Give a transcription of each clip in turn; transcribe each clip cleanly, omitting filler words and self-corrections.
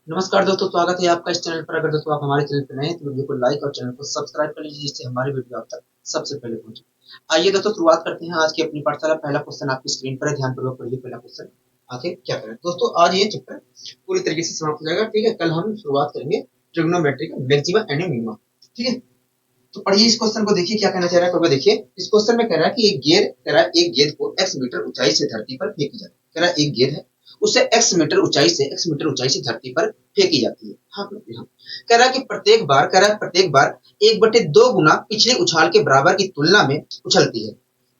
नमस्कार दोस्तों, स्वागत है आपका इस चैनल पर। अगर दोस्तों आप हमारे चैनल पर नए हैं तो वीडियो को लाइक और चैनल को सब्सक्राइब कर लीजिए, जिससे हमारी वीडियो आप तक सबसे पहले पहुंचे। आइए दोस्तों, शुरुआत करते हैं आज की अपनी पाठशाला। पहला क्वेश्चन आपकी स्क्रीन पर है, ध्यानपूर्वक पढ़िए। पहला क्वेश्चन, आखिर क्या करें। दोस्तों आज ये चैप्टर पूरी तरीके से समाप्त हो जाएगा, ठीक है। कल हम शुरुआत करेंगे ट्रिग्नोमेट्री का मैक्सिमा एंड मिनिमा, ठीक है। तो पढ़िए इस क्वेश्चन को, देखिए क्या कहना चाह रहा है। तो देखिए इस क्वेश्चन में कह रहा है कि एक गेंद को x मीटर ऊंचाई से धरती पर फेंकी जाती है। कह रहा है एक गेंद है, उसे x मीटर ऊंचाई से धरती पर फेंकी जाती है। हाँ, कह रहा है कि प्रत्येक बार 1/2 गुना पिछले उछाल के बराबर की तुलना में उछलती है।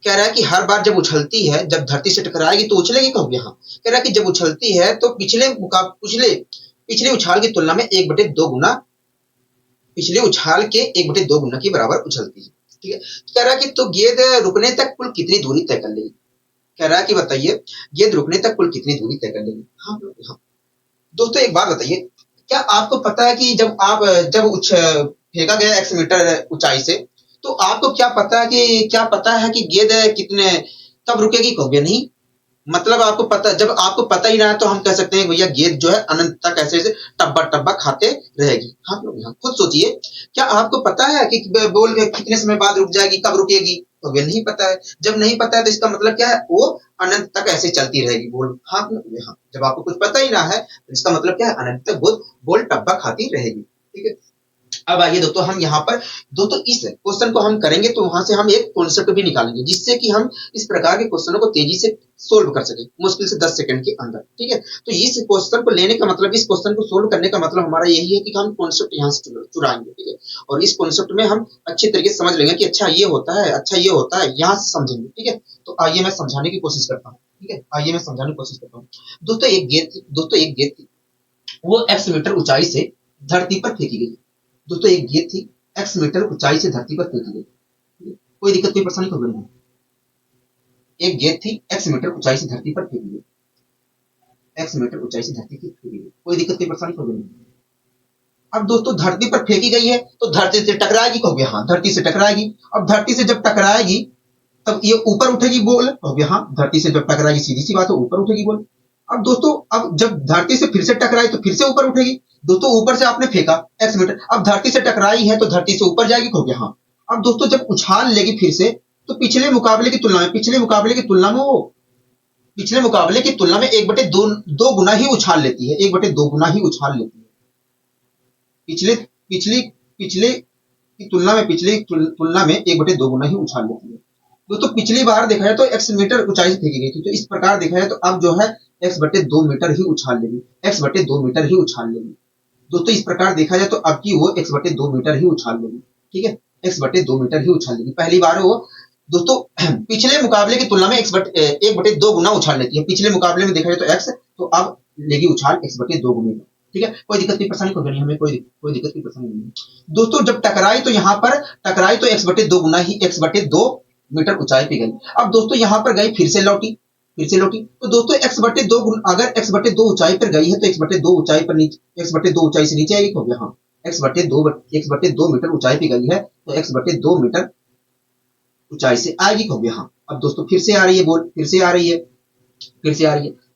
कह रहा है कि हर बार जब उछलती है, जब धरती से टकराएगी तो उछलेगी कहोगे। हाँ, कह रहा है कि जब उछलती है तो पिछले उछाल की तुलना में 1/2 गुना, पिछले उछाल के 1/2 गुना के बराबर उछलती है, ठीक है। कह रहा है कि तो गेंद रुकने तक कुल कितनी दूरी तय कर लेगी। कह रहा है कि बताइए गेंद रुकने तक कुल कितनी दूरी तय कर लेगी। हाँ, हाँ। दोस्तों एक बात बताइए, क्या आपको पता है कि जब फेंका गया x मीटर ऊंचाई से, तो आपको क्या पता है कि गेंद कितने कब रुकेगी कहोगे। नहीं, मतलब आपको पता, जब आपको पता ही ना है तो हम कह सकते हैं भैया गेंद जो है अनंत तक ऐसे ऐसे टब्बा टब्बा खाते रहेगी। हाँ लोग, यहाँ खुद सोचिए, क्या आपको पता है कि बॉल कितने समय बाद रुक जाएगी, कब रुकेगी। तो ये नहीं पता है। जब नहीं पता है तो इसका मतलब क्या है, वो अनंत तक ऐसे चलती रहेगी बॉल। हाँ, हाँ। जब आपको कुछ पता ही ना है तो इसका मतलब क्या है, अनंत तक बॉल टब्बा खाती रहेगी, ठीक है। अब आइए दोस्तों, हम यहाँ पर दोस्तों इस क्वेश्चन को हम करेंगे तो वहां से हम एक कॉन्सेप्ट भी निकालेंगे, जिससे कि हम इस प्रकार के क्वेश्चनों को तेजी से सोल्व कर सके, मुश्किल से 10 सेकंड के अंदर, ठीक है। तो इस क्वेश्चन को लेने का मतलब, इस क्वेश्चन को सोल्व करने का मतलब हमारा यही है कि हम कॉन्सेप्ट यहाँ से चुराएंगे, ठीक है। और इस कॉन्सेप्ट में हम अच्छे तरीके से समझ लेंगे कि अच्छा ये होता है, अच्छा ये होता है, यहाँ से समझेंगे, ठीक है। तो आइए मैं समझाने की कोशिश करता हूँ, ठीक है। आइए मैं समझाने की कोशिश करता हूँ। दोस्तों एक गेंद थी, वो x मीटर ऊंचाई से धरती पर फेंकी गई। दोस्तों एक गेंद थी, x मीटर ऊंचाई से धरती पर फेंकी गई। कोई दिक्कत, कोई परेशानी को नहीं। एक गेंद थी, x मीटर ऊंचाई से धरती पर फेंकी गई। x मीटर ऊंचाई से धरती पर फेंकी गई, कोई दिक्कत, कोई परेशानी को नहीं। अब दोस्तों धरती पर फेंकी गई है तो धरती से टकराएगी कहोगे। हाँ, धरती से टकराएगी। अब धरती से जब टकराएगी तब ये ऊपर उठेगी बॉल कहोगे। हाँ, धरती से जब टकराएगी सीधी सी बात है, ऊपर उठेगी बॉल। अब दोस्तों, अब जब धरती से फिर से टकराई तो फिर से ऊपर उठेगी। दोस्तों ऊपर से आपने फेंका x मीटर, अब धरती से टकराई है तो धरती से ऊपर जाएगी कहोगे। हाँ। अब दोस्तों जब उछाल लेगी फिर से, तो पिछले मुकाबले की तुलना में 1/2 गुना ही उछाल लेती है। 1/2 गुना ही उछाल लेती है। पिछले पिछली पिछले की तुलना में 1/2 गुना ही उछाल लेती है। दोस्तों पिछली बार देखा जाए तो x मीटर ऊंचाई से फेंकी गई थी, तो इस प्रकार देखा जाए तो अब जो है x/2 मीटर ही उछाल लेगी। x/2 मीटर ही उछाल लेगी। दोस्तों इस प्रकार देखा जाए तो अब की वो x/2 मीटर ही उछाल लेगी, ठीक है। x/2 मीटर ही उछाल लेगी। पहली बार वो दोस्तों पिछले मुकाबले की तुलना में 1/2 गुना उछाल लेती है। पिछले मुकाबले में देखा जाए तो x, तो अब लेगी उछाल x/2 गुने का, ठीक है। कोई दिक्कत की परेशानी को नहीं, हमें कोई दिक्कत की परेशानी नहीं। दोस्तों जब टकराई तो यहाँ पर टकराई तो x/2 मीटर ऊंचाई पे गई। अब दोस्तों यहाँ पर गई, फिर से लौटी। तो दोस्तों अगर x/2 ऊंचाई पर गई है तो x/2 ऊंचाई से नीचे आएगी हो गया। हाँ, x/2 मीटर ऊंचाई पे गई है तो x/2 मीटर ऊंचाई से आएगी हो गया। हाँ। अब दोस्तों फिर से आ रही है बॉल,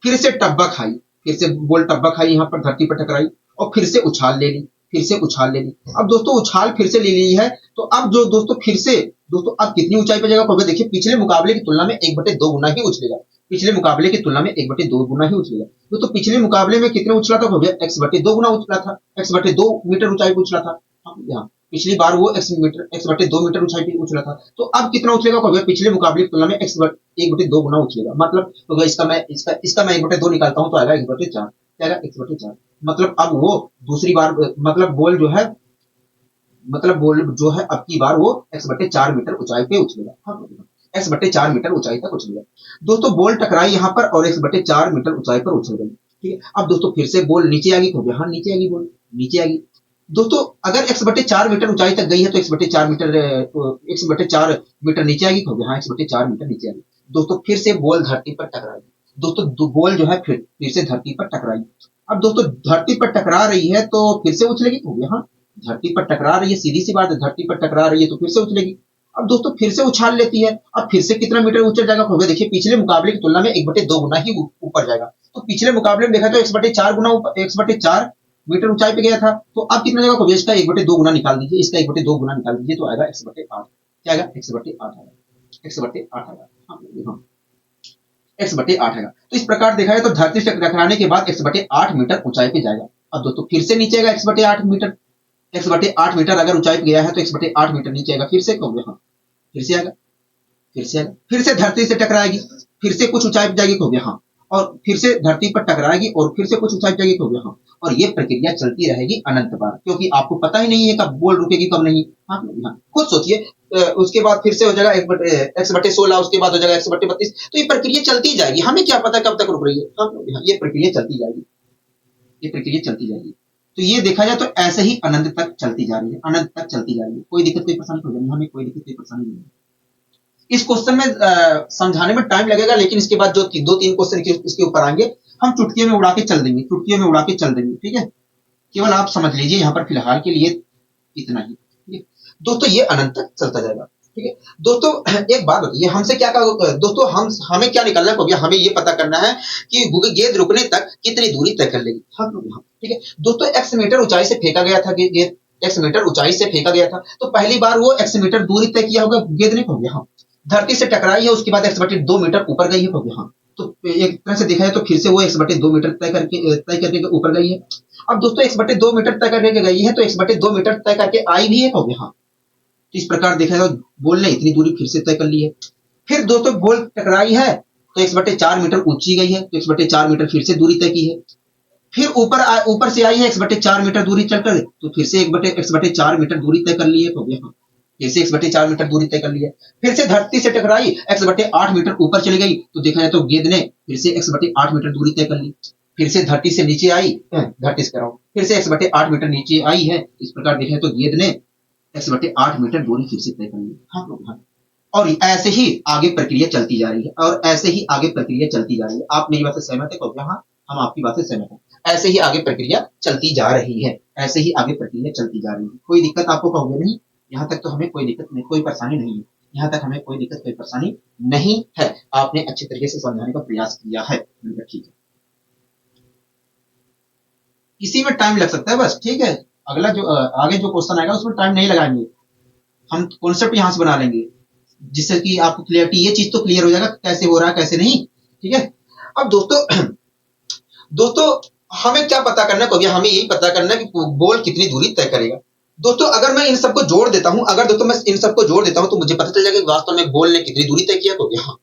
फिर से टब्बा खाई, फिर से बॉल टब्बा खाई, यहाँ पर धरती पर टकराई और फिर से उछाल ले ली। अब दोस्तों उछाल फिर से ले ली है, तो अब जो दोस्तों अब कितनी ऊंचाई पर जाएगा। देखिए पिछले मुकाबले की तुलना में 1/2 गुना ही उछलेगा। दोस्तों पिछले मुकाबले में कितने उछला था हो गया, x/2 गुना उछला था, x/2 मीटर ऊंचाई पर उछला था। यहाँ पिछली बार वो x/2 मीटर ऊंचाई पे उछला था, तो अब कितना उछलेगा हो गया, पिछले मुकाबले की तुलना में 1/2 गुना उछलेगा। मतलब तो इसका मैं 1/2 निकालता हूँ तो आएगा 1/4, क्या आएगा 1/4। मतलब अब वो दूसरी बार बॉल जो है अब की बार वो x/4 मीटर ऊंचाई पे उछलेगा। हाँ, x/4 मीटर ऊंचाई तक उछलेगा। दोस्तों बॉल टकराई यहाँ पर और x/4 मीटर ऊंचाई पर उछल गई, ठीक है। अब दोस्तों फिर से बॉल नीचे आ गई हो गया। हाँ, नीचे आ गई बॉल, नीचे आ गई। दोस्तों अगर x/4 मीटर ऊंचाई तक गई है तो x/4 मीटर नीचे आएगी हो गया। हाँ, x/4 मीटर नीचे आ गई। दोस्तों फिर से बॉल धरती पर टकराई। दोस्तों बॉल जो है फिर से धरती पर टकराई। अब दोस्तों धरती पर टकरा रही है तो फिर से उछलेगी हो गया। हाँ, धरती पर टकरा रही है, सीधी सी बात है, धरती पर टकरा रही है तो फिर से उछलेगी। अब दोस्तों फिर से उछाल लेती है, अब फिर से कितना मीटर ऊंचा जाएगा हो गया। देखिए पिछले मुकाबले की तुलना में 1/2 गुना ही ऊपर जाएगा। तो पिछले मुकाबले में देखा तो x/4 मीटर ऊंचाई पे गया था, तो अब कितना जगह हो गया, इसका 1/2 गुना निकाल दीजिए, इसका 1/2 गुना निकाल दीजिए, तो आएगा x/8। क्या आएगा, x/8 आएगा, x/8 आएगा। हाँ, x/8 आएगा। तो इस प्रकार देखा जाए तो धरती से टकराने के बाद x/8 मीटर ऊंचाई पे जाएगा। अब दोस्तों फिर से नीचे आएगा x/8 मीटर, x/8 मीटर अगर ऊंचाई पे गया है तो x/8 मीटर नीचे आएगा, फिर से हो गया, हाँ फिर से आएगा, फिर से आएगा, फिर से धरती से टकराएगी, फिर से कुछ ऊंचाई पे जाएगी, हो गया, हाँ, और फिर से धरती पर टकराएगी और फिर से कुछ ऊंचाई पे जाएगी, हो गया, हाँ, और ये प्रक्रिया चलती रहेगी अनंत बार, क्योंकि आपको पता ही नहीं है कब बॉल रुकेगी कब नहीं। हाँ, हाँ खुद सोचिए, उसके बाद फिर से हो जाएगा x/16, उसके बाद हो जाएगा x/32, तो ये प्रक्रिया चलती जाएगी, हमें क्या पता कब तक रुक रही है। हाँ, ये प्रक्रिया चलती जाएगी, ये प्रक्रिया चलती जाएगी। तो ये देखा जाए तो ऐसे ही अनंत तक चलती जा रही है, अनंत तक चलती जा रही है, कोई दिक्कत कोई परेशानी हो जाएगी, हमें कोई दिक्कत कोई परेशानी नहीं है। इस क्वेश्चन में समझाने में टाइम लगेगा, लेकिन इसके बाद जो 2-3 क्वेश्चन इसके ऊपर आएंगे, हम चुटकियों में उड़ा के चल देंगे, चुटकियों में उड़ा के चल देंगे, ठीक है। केवल आप समझ लीजिए यहाँ पर फिलहाल के लिए इतना ही, ठीक है दोस्तों, ये अनंत तक चलता जाएगा, ठीक है दोस्तों। एक बात बताइए, हमसे क्या कहा दोस्तों, हमें क्या निकालना है, हमें ये पता करना है कि गेंद रुकने तक कितनी दूरी तय कर लेगी। हाँ ठीक है दोस्तों, x मीटर ऊंचाई से फेंका गया था गेंद, x मीटर ऊंचाई से फेंका गया था, तो पहली बार वो x मीटर दूरी तय किया होगा गेंद ने, हो गया, हाँ। धरती से टकराई है, उसके बाद x/2 मीटर ऊपर गई है, हो गया, हाँ। तो एक तरह से देखा जाए तो फिर से वो x/2 मीटर तय करके ऊपर गई है। अब दोस्तों x/2 मीटर तय करके गई है, तो x/2 मीटर तय करके आई भी है, हो गया, हाँ। तो इस प्रकार देखा जाए तो बॉल ने इतनी दूरी फिर से तय कर ली है। फिर दोस्तों बॉल टकराई है तो x/4 मीटर ऊंची गई है, तो x/4 मीटर फिर से दूरी तय की है। फिर ऊपर से आई है, x/4 मीटर दूरी चलकर, तो फिर से x/4 मीटर दूरी तय कर ली है, हो गया, हाँ। फिर से x/4 मीटर दूरी तय कर ली है। फिर से धरती से टकराई, x/8 मीटर ऊपर चली गई, तो देखा जाए तो गेंद ने फिर से x/8 मीटर दूरी तय कर ली। फिर से धरती से नीचे आई, धरती से कराओ, फिर से x/8 मीटर नीचे आई है। इस प्रकार देखा जाए तो गेंद ने x/8 मीटर दूरी फिर से तय कर ली। हाँ, हाँ। और ऐसे ही आगे प्रक्रिया चलती जा रही है, और ऐसे ही आगे प्रक्रिया चलती जा रही है। आप मेरी बात से सहमत है? हाँ, हम आपकी बात से सहमत हैं। ऐसे ही आगे प्रक्रिया चलती जा रही है, ऐसे ही आगे प्रक्रिया चलती जा रही है। कोई दिक्कत आपको कहोगे नहीं, यहाँ तक तो हमें कोई दिक्कत नहीं, कोई परेशानी नहीं है, यहाँ तक हमें कोई दिक्कत कोई परेशानी नहीं है। आपने अच्छे तरीके से समझाने का प्रयास किया है, ठीक है। इसी में टाइम लग सकता है बस, ठीक है। अगला जो आगे जो क्वेश्चन आएगा उसमें टाइम नहीं लगाएंगे, हम कॉन्सेप्ट यहां से बना लेंगे, जिससे कि आपको क्लियरिटी, ये चीज तो क्लियर हो जाएगा कैसे हो रहा है कैसे नहीं, ठीक है। अब दोस्तों हमें क्या पता करना है, हमें यही पता करना है कि बॉल कितनी दूरी तय करेगा। दोस्तों अगर मैं इन सबको जोड़ देता हूं, तो मुझे पता चल जाएगा कि वास्तव में बॉल ने कितनी दूरी तय किया, तो यहाँ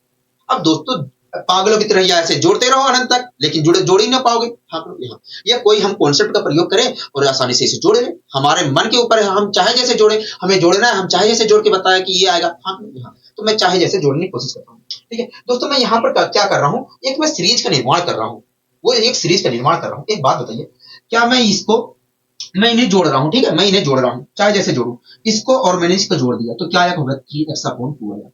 अब दोस्तों पागलों की तरह ऐसे जोड़ते रहो अनंत तक, लेकिन जोड़ ही ना पाओगे। हाँ, यहाँ या कोई हम कॉन्सेप्ट का प्रयोग करें और आसानी से इसे जोड़ लें, हमारे मन के ऊपर है, हम चाहे जैसे जोड़े, हमें जोड़ना है, हम चाहे जैसे जोड़ के बताया कि ये आएगा। हाँ, तो मैं चाहे जैसे जोड़ने की कोशिश करता हूँ, ठीक है दोस्तों। मैं यहाँ पर क्या कर रहा हूँ, एक मैं सीरीज का निर्माण कर रहा हूँ, एक बात बताइए, क्या मैं इन्हें जोड़ रहा हूँ, ठीक है, मैं इन्हें जोड़ रहा हूँ, चाहे जैसे जोड़ू इसको, और मैंने इसको जोड़ दिया, तो क्या होगा 3x/2 आएगा,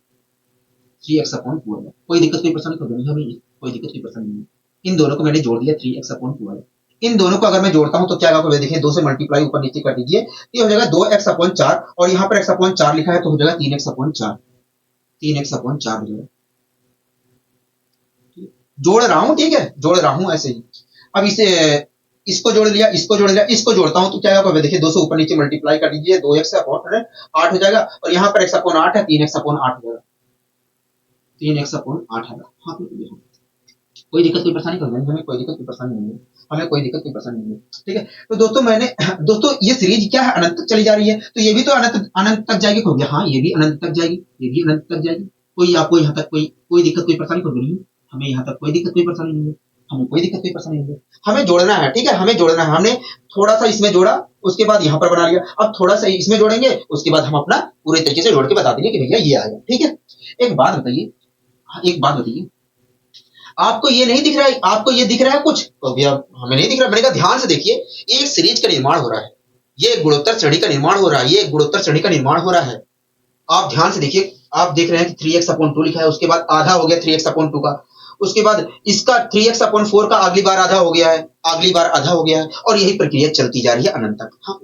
3x/2 आएगा। कोई दिक्कत कोई परेशानी तो नहीं हमें, कोई दिक्कत कोई परेशानी नहीं। इन दोनों को मैंने जोड़ दिया, 3x/2 आएगा। इन दोनों को अगर मैं जोड़ता हूं तो क्या होगा, देखिए 2 से मल्टीप्लाई ऊपर नीचे कर दीजिए, ये हो जाएगा 2x/4, और यहाँ पर x/4 लिखा है तो हो जाएगा 3x/4, 3x/4 हो जाएगा। जोड़ रहा हूं, ठीक है, जोड़ रहा हूं ऐसे ही। अब इसको जोड़ लिया, इसको जोड़ता हूं तो क्या होगा, देखिए 2 से ऊपर नीचे मल्टीप्लाई कर दीजिए, 2x/8 हो जाएगा, और यहाँ पर x/8 है, 3x/8 हो जाएगा, 3x/8 है। हाँ, कोई दिक्कत कोई परेशानी नहीं, हमें कोई दिक्कत कोई परेशानी नहीं है, हमें कोई दिक्कत कोई परेशानी नहीं है, ठीक है। तो दोस्तों ये सीरीज क्या है, अनंत तक चली जा रही है, तो ये भी तो अनंत तक जाएगी, हो गया, हाँ, ये भी अनंत तक जाएगी, ये भी अनंत तक जाएगी। कोई आपको यहाँ तक कोई दिक्कत कोई परेशानी नहीं है, हमें यहाँ तक कोई दिक्कत कोई परेशानी नहीं है, हमें कोई दिक्कत कोई परेशानी नहीं है। हमें जोड़ना है, ठीक है, हमें जोड़ना है। हमने थोड़ा सा इसमें जोड़ा, उसके बाद यहाँ पर बना लिया, अब थोड़ा सा इसमें जोड़ेंगे, उसके बाद हम अपना पूरे तरीके से जोड़ के बता देंगे कि भैया ये आएगा, ठीक है। एक बात बताइए, आपको ये नहीं दिख रहा है, आपको ये दिख रहा है कुछ, तो भैया हमें नहीं दिख रहा। मैंने कहा ध्यान से देखिए, ये एक सीरीज का निर्माण हो रहा है, ये गुणोत्तर श्रेणी का निर्माण हो रहा है, ये गुणोत्तर श्रेणी का निर्माण हो रहा है। आप ध्यान से देखिए, आप देख रहे हैं कि 3x/2 लिखा है, उसके बाद आधा हो गया 3x/2 का, उसके बाद इसका 3x/4 का अगली बार आधा हो गया है, और यही प्रक्रिया चलती जा रही है अनंत तक। हाँ,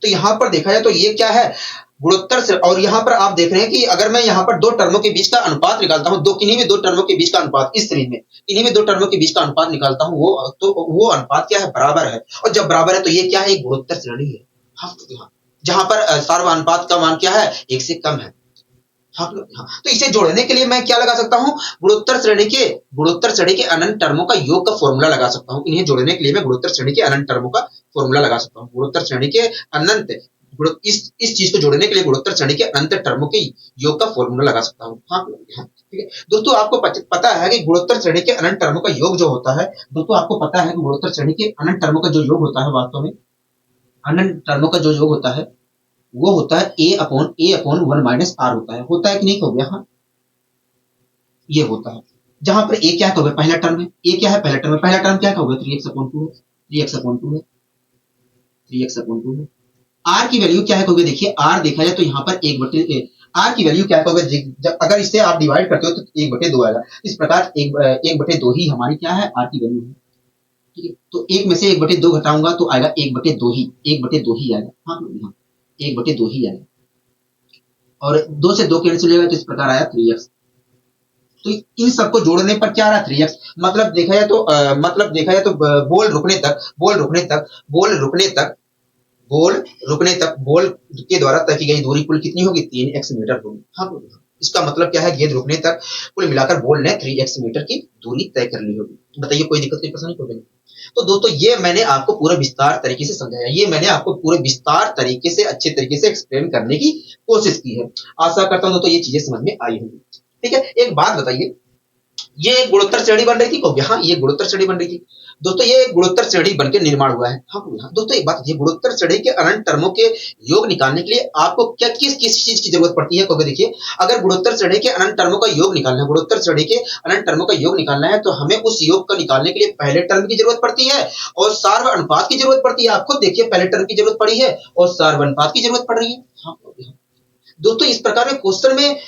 तो यहाँ पर देखा जाए तो ये क्या है, गुणोत्तर से, और यहाँ पर आप देख रहे हैं कि अगर मैं यहाँ पर दो टर्मों के बीच का अनुपात निकालता हूँ, दो किन्हीं भी दो टर्मों के बीच का अनुपात, इस श्रेणी में किन्हीं भी दो टर्मों के बीच का अनुपात निकालता हूँ, वो अनुपात क्या है, बराबर है। और जब बराबर है तो ये क्या है, एक गुणोत्तर श्रेणी है। हाँ, जहां पर सार्वनुपात का मान क्या है, एक से कम है। हाँ, तो इसे जोड़ने के लिए मैं क्या लगा सकता हूँ, गुणोत्तर श्रेणी के अनंत टर्मों का योग का फॉर्मूला लगा सकता हूँ। इन्हें जोड़ने के लिए मैं गुणोत्तर श्रेणी के अनंत टर्मों का फॉर्मूला लगा सकता हूँ। गुणोत्तर श्रेणी के अनंत इस चीज को जोड़ने के लिए गुणोत्तर श्रेणी के अनंत टर्मों के योग का फॉर्मूला लगा सकता हूँ। हाँ, ठीक है दोस्तों, आपको पता है कि गुणोत्तर श्रेणी के अनंत टर्मों का योग जो होता है, दोस्तों आपको पता है कि गुणोत्तर श्रेणी के अनंत टर्मों का जो योग होता है, वास्तव में अनंत टर्मों का जो योग होता है वो होता है a अपॉन 1 माइनस आर होता है कि नहीं, हो गया। हाँ, ये होता है जहां पर a क्या है, पहला टर्म है। a क्या है, पहला टर्म है। पहला टर्म क्या होगा, 3x/2 है। 3x/2 है। 3x/2 है। r की वैल्यू क्या है, कहोगे देखिए r देखा जाए तो यहाँ पर r की वैल्यू क्या है, अगर इससे आप डिवाइड करते हो तो 1/2 आएगा। इस प्रकार 1/2 ही हमारी क्या है, r की वैल्यू है। ठीक है, तो 1 में से 1/2 घटाऊंगा तो आएगा 1/2 ही, 1/2 ही आएगा। हाँ, 1/2 ही आएगा। और 2 से 2 कैंसिल हो जाएगा तो इस प्रकार आया 3x। तो इन सबको जोड़ने पर क्या रहा, 3x। मतलब देखा जाए तो बोल रुकने तक बोल के द्वारा तय की गई दूरी कुल कितनी होगी, 3x मीटर होगी। हाँ, इसका मतलब क्या है, गेंद रुकने तक कुल मिलाकर बॉल ने 3x मीटर की दूरी तय कर ली होगी। बताइए, कोई दिक्कत नहीं, परेशानी कोई नहीं। तो दोस्तों ये मैंने आपको पूरा विस्तार तरीके से समझाया, ये मैंने आपको पूरे विस्तार तरीके से अच्छे तरीके से एक्सप्लेन करने की कोशिश की है। आशा करता हूं दोस्तों ये चीजें समझ में आई होंगी। ठीक है, एक बात बताइए, ये एक गुणोत्तर श्रेणी बन रही थी, को यहाँ ये गुणोत्तर श्रेणी बन रही थी दोस्तों, ये गुणोत्तर श्रेणी बनकर निर्माण हुआ है। हाँ दोस्तों, एक बात, ये गुणोत्तर श्रेणी के अनंत टर्मों के योग निकालने के लिए आपको क्या किस चीज की जरूरत पड़ती है, क्योंकि देखिए अगर गुणोत्तर श्रेणी के अनंत टर्मों का योग निकालना है, गुणोत्तर श्रेणी के अनंत टर्मों का योग निकालना है, तो हमें उस योग को निकालने के लिए पहले टर्म की जरूरत पड़ती है और सार्व अनुपात की जरूरत पड़ती है। आप खुद देखिए, पहले टर्म की जरूरत पड़ी है और सार्व अनुपात की जरूरत पड़ रही है। हाँ दोस्तों, इस प्रकार में क्वेश्चन में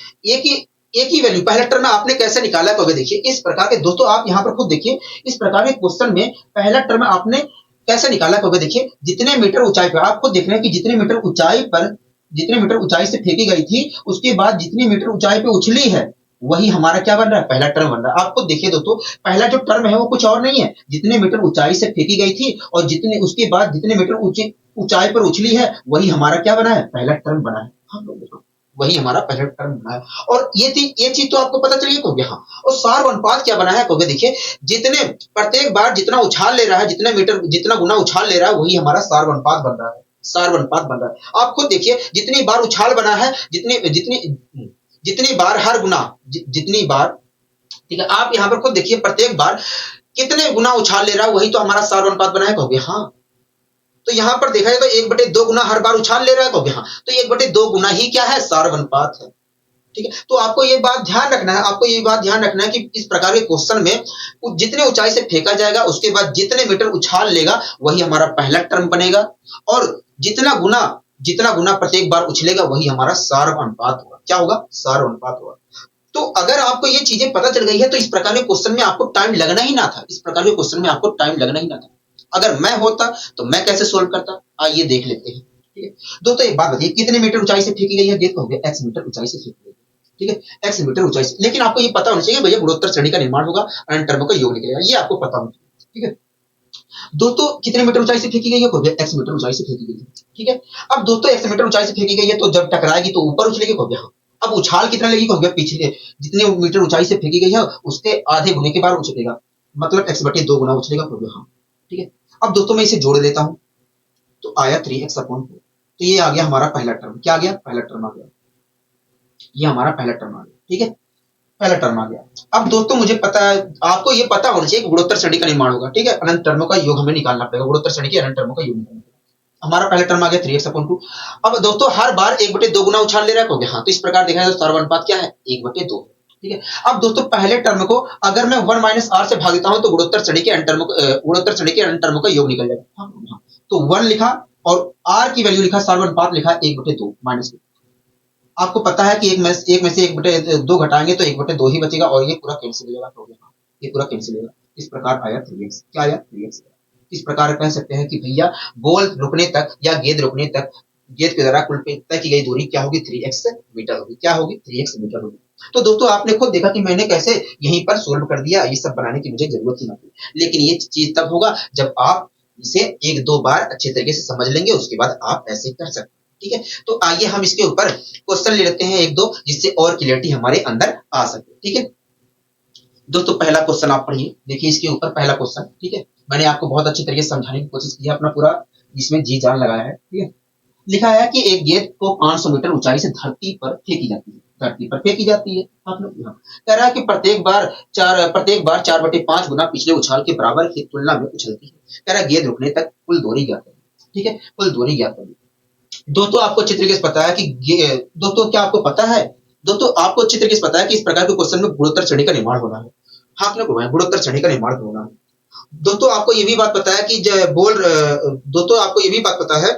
एक ही वैल्यू पहला टर्म आपने कैसे निकाला है, देखिए इस प्रकार के दोस्तों, आप यहाँ पर खुद देखिए, इस प्रकार के क्वेश्चन में पहला टर्म आपने कैसे निकाला, देखिए जितने मीटर ऊंचाई पर, आप खुद देख रहे हैं कि जितने मीटर ऊंचाई से फेंकी गई थी, उसके बाद जितनी मीटर ऊंचाई पे उछली है, वही हमारा क्या बन रहा है, पहला टर्म बन रहा है। आप खुद देखिए दोस्तों, पहला जो टर्म है वो कुछ और नहीं है, जितने मीटर ऊंचाई से फेंकी गई थी और उसके बाद जितने मीटर ऊंचाई पर उछली है, वही हमारा क्या बना है, पहला टर्म बना है। हाँ, वही हमारा पहला टर्म बना है। और ये चीज तो आपको पता चलिए को यहाँ। और सार्व अनुपात क्या बना है, को देखिए जितने प्रत्येक बार जितना उछाल ले रहा है, जितना गुना उछाल ले रहा है, वही हमारा सार्व अनुपात बन रहा है। सार्व अनुपात बन रहा है। आप खुद देखिए, जितनी बार उछाल बना है, जितनी बार हर गुना, जितनी बार, ठीक है, आप यहाँ पर खुद देखिए प्रत्येक बार कितने गुना उछाल ले रहा है, वही तो हमारा सार्व अनुपात बना है, कहोगे हाँ। तो यहाँ पर देखा जाए तो 1/2 गुना हर बार उछाल ले रहा है, कहोगे हाँ, तो 1/2 गुना ही क्या है, सार्व अनुपात है। ठीक है, तो आपको ये बात ध्यान रखना है कि इस प्रकार के क्वेश्चन में जितने ऊंचाई से फेंका जाएगा, उसके बाद जितने मीटर उछाल लेगा, वही हमारा पहला टर्म बनेगा। और जितना गुना प्रत्येक बार उछलेगा, वही हमारा सार्व अनुपात होगा। क्या होगा, सार्व अनुपात होगा। तो अगर आपको ये चीजें पता चल गई है, तो इस प्रकार के क्वेश्चन में आपको टाइम लगना ही ना था। अगर मैं होता तो मैं कैसे सोल्व करता, आइए देख लेते हैं। ठीक है दोस्तों, एक बात बताइए, कितने मीटर ऊंचाई से फेंकी गई है, गेंद कहोगे x मीटर ऊंचाई से फेंकी गई है। ठीक है, x मीटर ऊंचाई से। लेकिन आपको ये पता होना चाहिए भैया, गुणोत्तर श्रेणी का निर्माण होगा, अनंत टर्मों का योग निकलेगा, ये आपको पता होना चाहिए। ठीक है दोस्तों, कितने मीटर ऊंचाई से फेंकी गई है, कहोगे x मीटर ऊंचाई से फेंकी गई है। ठीक है, अब दोस्तों x मीटर ऊंचाई से फेंकी गई है, तो जब टकराएगी तो ऊपर उछलेगी, कहोगे हाँ। अब उछाल कितना लेगी, कहोगे पिछले जितने मीटर ऊंचाई से फेंकी गई है, उसके आधे गुने के बाद उछलेगा, मतलब x/2 गुना उछलेगा, कहोगे हाँ। ठीक है, अब दोस्तों मैं इसे जोड़ देता हूं, तो आया 3x/4। तो ये आ गया हमारा पहला टर्म। क्या आ गया, पहला टर्म आ गया, ये हमारा पहला टर्म आ गया। ठीक है, पहला टर्म आ गया। अब दोस्तों मुझे पता है, आपको ये पता होना चाहिए कि गुणोत्तर श्रेणी का निर्माण होगा। ठीक है, अनंत टर्मों का योग हमें निकालना पड़ेगा, गुणोत्तर श्रेणी के अनंत टर्मों का योग निकालना पड़ेगा। हमारा पहला टर्म आ गया 3x/2। अब दोस्तों हर बार 1/2 गुना उछाल ले रहा है, कहोगे हाँ। तो इस प्रकार देखा जाए तो सार्व अनुपात क्या है, 1/2। ठीक है, अब दोस्तों पहले टर्म को अगर मैं 1 माइनस आर से भाग देता हूं, तो गुणोत्तर श्रेणी के अनंत टर्मों का योग निकल जाएगा। हाँ, तो 1 लिखा और आर की वैल्यू लिखा, सार्व अनुपात लिखा 1/2 माइनस। आपको पता है कि एक में से 1/2 घटाएंगे तो 1/2 ही बचेगा, और ये पूरा कैंसिल हो जाएगा, ये पूरा कैंसिल हो जाएगा। इस प्रकार आया 3x। क्या आया, 3x। इस प्रकार कह सकते हैं कि भैया बॉल रुकने तक या गेंद रुकने तक गेंद के द्वारा कुल तय की गई दूरी क्या होगी, 3x मीटर होगी। क्या होगी, 3x मीटर होगी। तो दोस्तों आपने खुद देखा कि मैंने कैसे यहीं पर सोल्व कर दिया, ये सब बनाने की मुझे जरूरत ही ना थी। लेकिन ये चीज तब होगा जब आप इसे एक दो बार अच्छे तरीके से समझ लेंगे, उसके बाद आप ऐसे कर सकते हैं। ठीक है, तो आइए हम इसके ऊपर क्वेश्चन ले लेते हैं एक दो, जिससे और क्लियरिटी हमारे अंदर आ सके। ठीक है दोस्तों, पहला क्वेश्चन आप पढ़िए, देखिए इसके ऊपर पहला क्वेश्चन। ठीक है, मैंने आपको बहुत अच्छी तरीके से समझाने की कोशिश की है, अपना पूरा इसमें जी जान लगाया है। ठीक है, लिखा है कि एक गेंद को 500 मीटर ऊंचाई से धरती पर फेंकी जाती है, धरती पर फेंकी जाती है। आप लोग यहाँ कह रहा है कि प्रत्येक बार 4/5 गुना पिछले उछाल के बराबर की तुलना में उछलती है। कह रहा है गेंद रुकने तक कुल दूरी ज्ञात करें। ठीक है, कुल दूरी ज्ञात करें। दोस्तों आपको अच्छी तरीके से पता है कि दोस्तों क्या आपको पता है, दोस्तों आपको अच्छी तरीके से पता है कि इस प्रकार के क्वेश्चन में गुणोत्तर श्रेणी का निर्माण होना है। हाँ, आपने घुमाया, गुणोत्तर श्रेणी का निर्माण होना है। दोस्तों आपको ये भी बात पता है कि दोस्तों आपको ये भी बात पता है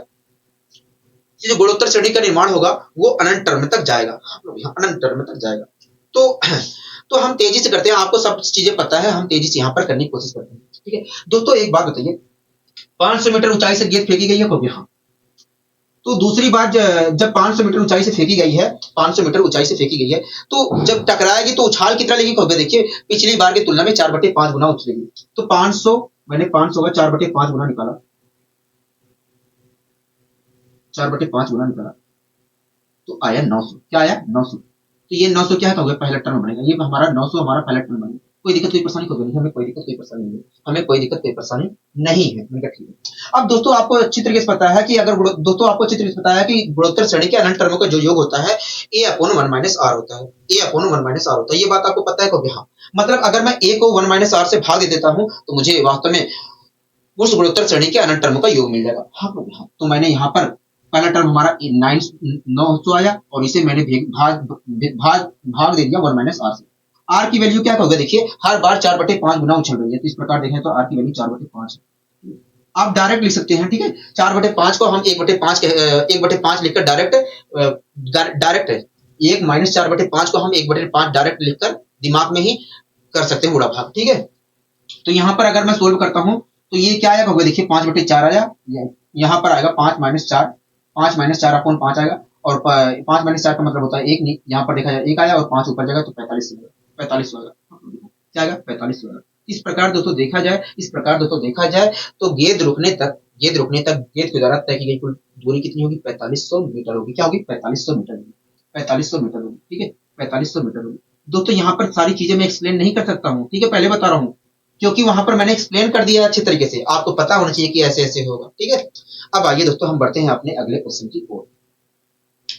कि जो गुणोत्तर श्रेणी का निर्माण होगा वो अनंत टर्म तक जाएगा। आप लोग यहाँ अनंत टर्म तक जाएगा। तो तो हम तेजी से करते हैं, आपको सब चीजें पता है, हम तेजी से यहाँ पर करने की कोशिश करते हैं। ठीक है दोस्तों, एक बात बताइए, 500 मीटर ऊंचाई से गेंद फेंकी गई है कब, यहाँ तो दूसरी बार जब 500 मीटर ऊंचाई से फेंकी गई है, 500 मीटर ऊंचाई से फेंकी गई है, तो जब टकराएगी तो उछाल कितना लेगी कब, देखिए पिछली बार की तुलना में 4/5 गुना उछलेगी। तो 500, मैंने 500 का 4/5 गुना निकाला, 4/5 गुना निकाला तो आया 900। क्या आया, 900। तो ये 900 क्या है, पहला टर्म बनेगा, ये हमारा 900 हमारा पहला टर्म बनेगा। कोई दिक्कत कोई परेशानी नहीं, हमें कोई दिक्कत कोई परेशानी नहीं है, हमें कोई दिक्कत कोई परेशानी नहीं है। मैंने कहा ठीक है। अब दोस्तों आपको अच्छी तरीके से पता है कि दोस्तों आपको अच्छी तरीके से पता है कि गुणोत्तर श्रेणी के अनंत टर्मों का जो योग होता है a/1 - r होता है, a/1 - r होता है। ये बात आपको पता है कब, हाँ मतलब अगर मैं a को 1 - r से भाग दे देता हूं तो मुझे वास्तव में उस गुणोत्तर श्रेणी के अनंत टर्मों का योग मिल जाएगा। हाँ तो मैंने यहाँ पर पहला टर्म हमारा 900 आया और इसे मैंने भाग भाग भाग दे दिया 1 - r से। आर की वैल्यू क्या होगा, देखिए हर बार 4/5 गुना उछल रही है, तो इस प्रकार देखें तो आर की वैल्यू 4/5 है। आप डायरेक्ट लिख सकते हैं। ठीक है, 4/5 को हम 1/5 लिखकर डायरेक्ट 1 - 4/5 को हम 1/5 डायरेक्ट लिखकर दिमाग में ही कर सकते हैं, बुरा भाग। ठीक है, तो यहाँ पर अगर मैं सोल्व करता हूँ तो ये क्या आएगा, देखिए 5/4 आया, यहाँ पर आएगा 5 - 4, 5 - 4/5 आएगा, और 5 - 4 का मतलब होता है 1, नहीं यहाँ पर देखा जाए 1 आया और 5 ऊपर जाएगा तो 45 होगा, 45 होगा। क्या आएगा, 45 होगा। इस प्रकार दोस्तों देखा जाए तो गेंद के द्वारा तय की गई कुल दूरी कितनी होगी, 4500 मीटर होगी। क्या होगी, 4500 मीटर होगी, 4500 मीटर होगी। ठीक है, 4500 मीटर होगी। दोस्तों यहाँ पर सारी चीजें मैं एक्सप्लेन नहीं कर सकता हूँ, ठीक है, पहले बता रहा हूँ, क्योंकि वहां पर मैंने एक्सप्लेन कर दिया अच्छे तरीके से, आपको पता होना चाहिए कि ऐसे ऐसे होगा। ठीक है, अब आइए दोस्तों हम बढ़ते हैं अपने अगले क्वेश्चन की ओर।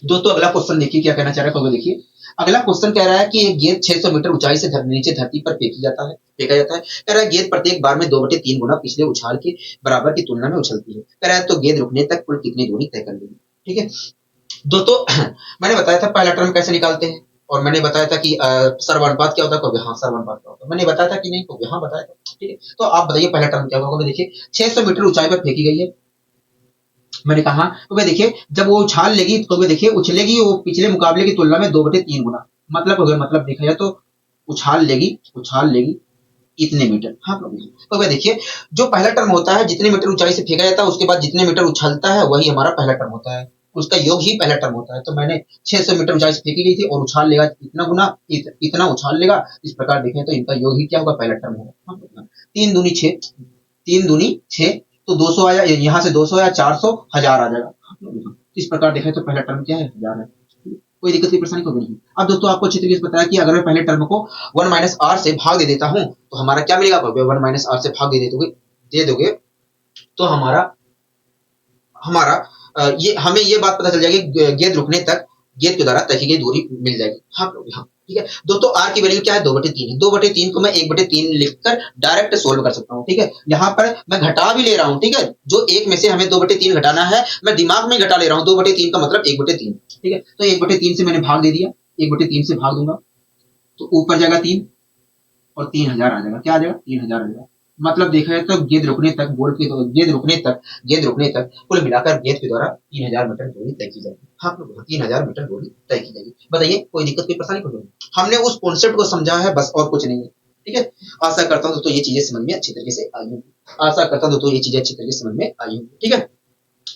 दोस्तों अगला क्वेश्चन देखिए क्या कहना चाह रहा है, देखिए अगला क्वेश्चन कह रहा है कि एक गेंद 600 मीटर ऊंचाई से नीचे धरती पर फेंका जाता है। कह रहा है गेंद प्रत्येक बार में 2/3 गुना पिछले उछाल के बराबर की तुलना में उछलती है। कह रहा है तो गेंद रुकने तक कुल कितनी दूरी तय कर लेगी। ठीक है दोस्तों, मैंने बताया था पहला टर्म कैसे निकालते हैं, और मैंने बताया था कि सर्वानुपात क्या होता है, हाँ सर्वानुपात क्या होता है मैंने बताया था कि नहीं, तो यहाँ बताया था। ठीक है, तो आप बताइए पहला टर्म क्या होगा। देखिए 600 मीटर ऊंचाई पर फेंकी गई है, मैंने कहा तो वे देखिए जब वो उछाल लेगी तो वे देखिए उछलेगी वो पिछले मुकाबले की तुलना में 2/3 गुना, मतलब हो गया, मतलब देखा जाए तो उछाल लेगी इतने मीटर। हाँ तो वे देखिए जो पहला टर्म होता है जितने मीटर ऊंचाई से फेंका जाता है उसके बाद जितने मीटर उछलता है वही हमारा पहला टर्म होता है, उसका योग ही पहला टर्म होता है। तो मैंने 600 मीटर ऊंचाई से फेंकी गई थी और उछाल लेगा इतना गुना, इतना उछाल लेगा, इस प्रकार देखें तो इनका योग ही क्या होगा, पहला टर्म होगा। 3 दूनी 6, 3 दूनी 6, तो 200 आया, यहाँ से 200 आया, 400, 1000 आ जाएगा। इस प्रकार देखें तो पहला टर्म क्या है, 1000 है। कोई दिक्कत की परेशानी को नहीं। अब दोस्तों आपको अच्छी तरीके से पता है कि अगर मैं पहले टर्म को 1 - r से भाग दे देता हूं तो हमारा क्या मिलेगा, 1 - r से भाग दे दोगे तो हमारा ये हमें ये बात पता चल जाएगी गेंद के द्वारा तय की गई दूरी मिल जाएगी। हाँ ठीक है दोस्तों, आर की वैल्यू क्या है, 2/3 है। 2/3 को मैं 1/3 लिखकर डायरेक्ट सोल्व कर सकता हूँ। ठीक है, यहाँ पर मैं घटा भी ले रहा हूँ। ठीक है, जो एक में से हमें 2/3 घटाना है मैं दिमाग में घटा ले रहा हूँ, 2/3 का मतलब 1/3। ठीक है, तो 1/3 से मैंने भाग दे दिया, 1/3 से भाग दूंगा तो ऊपर जाएगा 3 और 3000 आ जाएगा। क्या आ जाएगा, 3000 आ जाएगा। मतलब देखा जाए तो गेंद रुकने तक कुल मिलाकर गेंद के द्वारा 3000 मीटर दूरी तय की जाएगी। हाँ 3000 मीटर दूरी तय की जाएगी। बताइए कोई दिक्कत कोई परेशानी को नहीं, हमने उस कॉन्सेप्ट को समझा है बस, और कुछ नहीं है। ठीक है, आशा करता हूँ दोस्तों ये चीजें समझ में अच्छी तरीके से आई होंगी, आशा करता हूँ दोस्तों ये चीजें अच्छी तरीके से समझ में आई होंगी। ठीक है,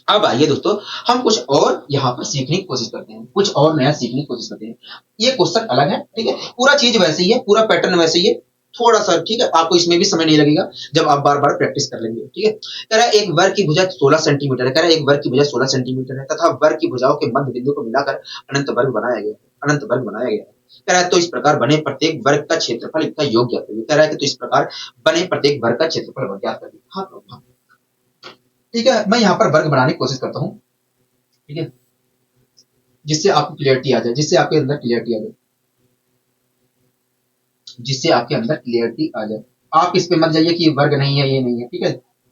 अब आइए दोस्तों, हम कुछ और यहाँ पर सीखने की कोशिश करते हैं, कुछ और नया सीखने की कोशिश करते हैं। ये क्वेश्चन अलग है, ठीक है, पूरा चीज वैसे ही है, पूरा पैटर्न वैसे ही है, थोड़ा सा, ठीक है, आपको इसमें भी समय नहीं लगेगा जब आप बार बार प्रैक्टिस कर लेंगे, ठीक है। कह रहा है एक वर्ग की भुजा 16 सेंटीमीटर है, कह रहा है एक वर्ग की भुजा 16 सेंटीमीटर है तथा वर्ग की भुजाओं के मध्य बिंदु को मिलाकर अनंत वर्ग बनाया गया है, अनंत वर्ग बनाया गया है। कह रहा है तो इस प्रकार बने प्रत्येक वर्ग का क्षेत्रफल इतना योग ज्ञात करिए। कह रहा है कि तो इस प्रकार बने प्रत्येक वर्ग का क्षेत्रफल ज्ञात करिए। हाँ, हाँ, ठीक है, मैं यहाँ पर वर्ग बनाने की कोशिश करता हूँ, ठीक है, जिससे आपको क्लियरिटी आ जाए, जिससे आपके अंदर क्लियरिटी आ जाए, जिससे आपके अंदर क्लियरिटी आ जाए। आप इस पे मत जाइए कि ये वर्ग नहीं है, ये नहीं है, ठीक है।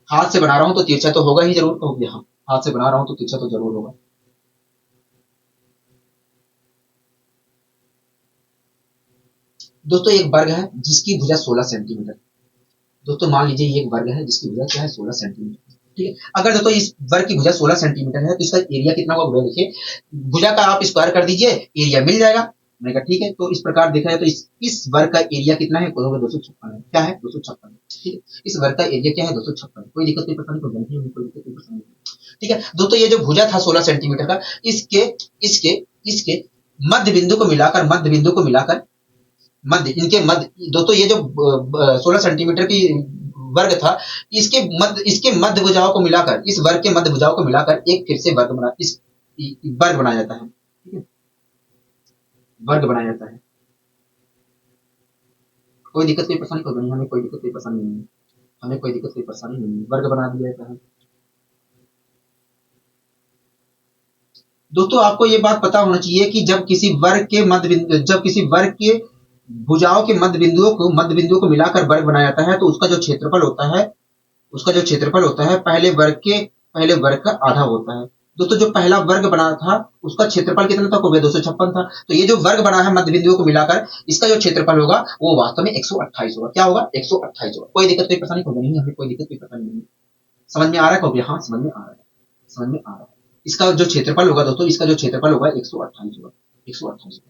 हाथ से बना रहा हूं तो तिरछा तो होगा ही जरूर, हो गया, हाँ, हाथ से बना रहा हूं तो तिरछा तो जरूर होगा। दोस्तों एक वर्ग है जिसकी भुजा 16 सेंटीमीटर। दोस्तों मान लीजिए ये एक वर्ग है जिसकी भुजा क्या है, 16 सेंटीमीटर, ठीक है। अगर दोस्तों इस वर्ग की भुजा 16 सेंटीमीटर है तो इसका एरिया कितना होगा, भुजा देखिए, भुजा का आप स्क्वायर कर दीजिए, एरिया मिल जाएगा। मैंने कहा ठीक है, तो इस प्रकार देखा जाए तो इस वर्ग का एरिया कितना है, 256 है। क्या है, 256, ठीक है। इस वर्ग का एरिया क्या है, 256। कोई दिक्कत नहीं, परेशानी, कोई गलती नहीं, कोई दिक्कत नहीं, परेशानी नहीं, ठीक है। दोस्तों ये जो भुजा था 16 सेंटीमीटर का, इसके इसके इसके मध्य बिंदु को मिलाकर, मध्य बिंदु को मिलाकर, मध्य, इनके मध्य, दोस्तों ये जो 16 सेंटीमीटर की वर्ग था, इसके मध्य भुजाओं को मिलाकर, इस वर्ग के मध्य भुजाओं को मिलाकर एक फिर से इस वर्ग बनाया जाता है, ठीक है, वर्ग बनाया जाता है। कोई दिक्कत कोई परेशानी कोई नहीं, हमें कोई दिक्कत कोई परेशानी नहीं है, हमें कोई दिक्कत कोई परेशानी नहीं है, वर्ग बना दिया जाता है। दोस्तों आपको ये बात पता होना चाहिए कि जब किसी वर्ग के भुजाओं के मध्य बिंदुओं को मिलाकर वर्ग बनाया जाता है तो उसका जो क्षेत्रफल होता है, उसका जो क्षेत्रफल होता है पहले वर्ग का आधा होता है। दोस्तों जो पहला वर्ग बना था उसका क्षेत्रफल कितना था, 256 था। तो ये जो वर्ग बना है मध्य बिंदुओं को मिलाकर, इसका जो क्षेत्रफल होगा वो वास्तव में 128 होगा। क्या होगा, 128 होगा। कोई दिक्कत कोई परेशानी होगी नहीं, हमें कोई दिक्कत कोई परेशानी नहीं। समझ में आ रहा है, हो गया, हाँ समझ में आ रहा है, समझ में आ रहा है। इसका जो क्षेत्रफल होगा दोस्तों, इसका जो क्षेत्रफल होगा 128 होगा, 128।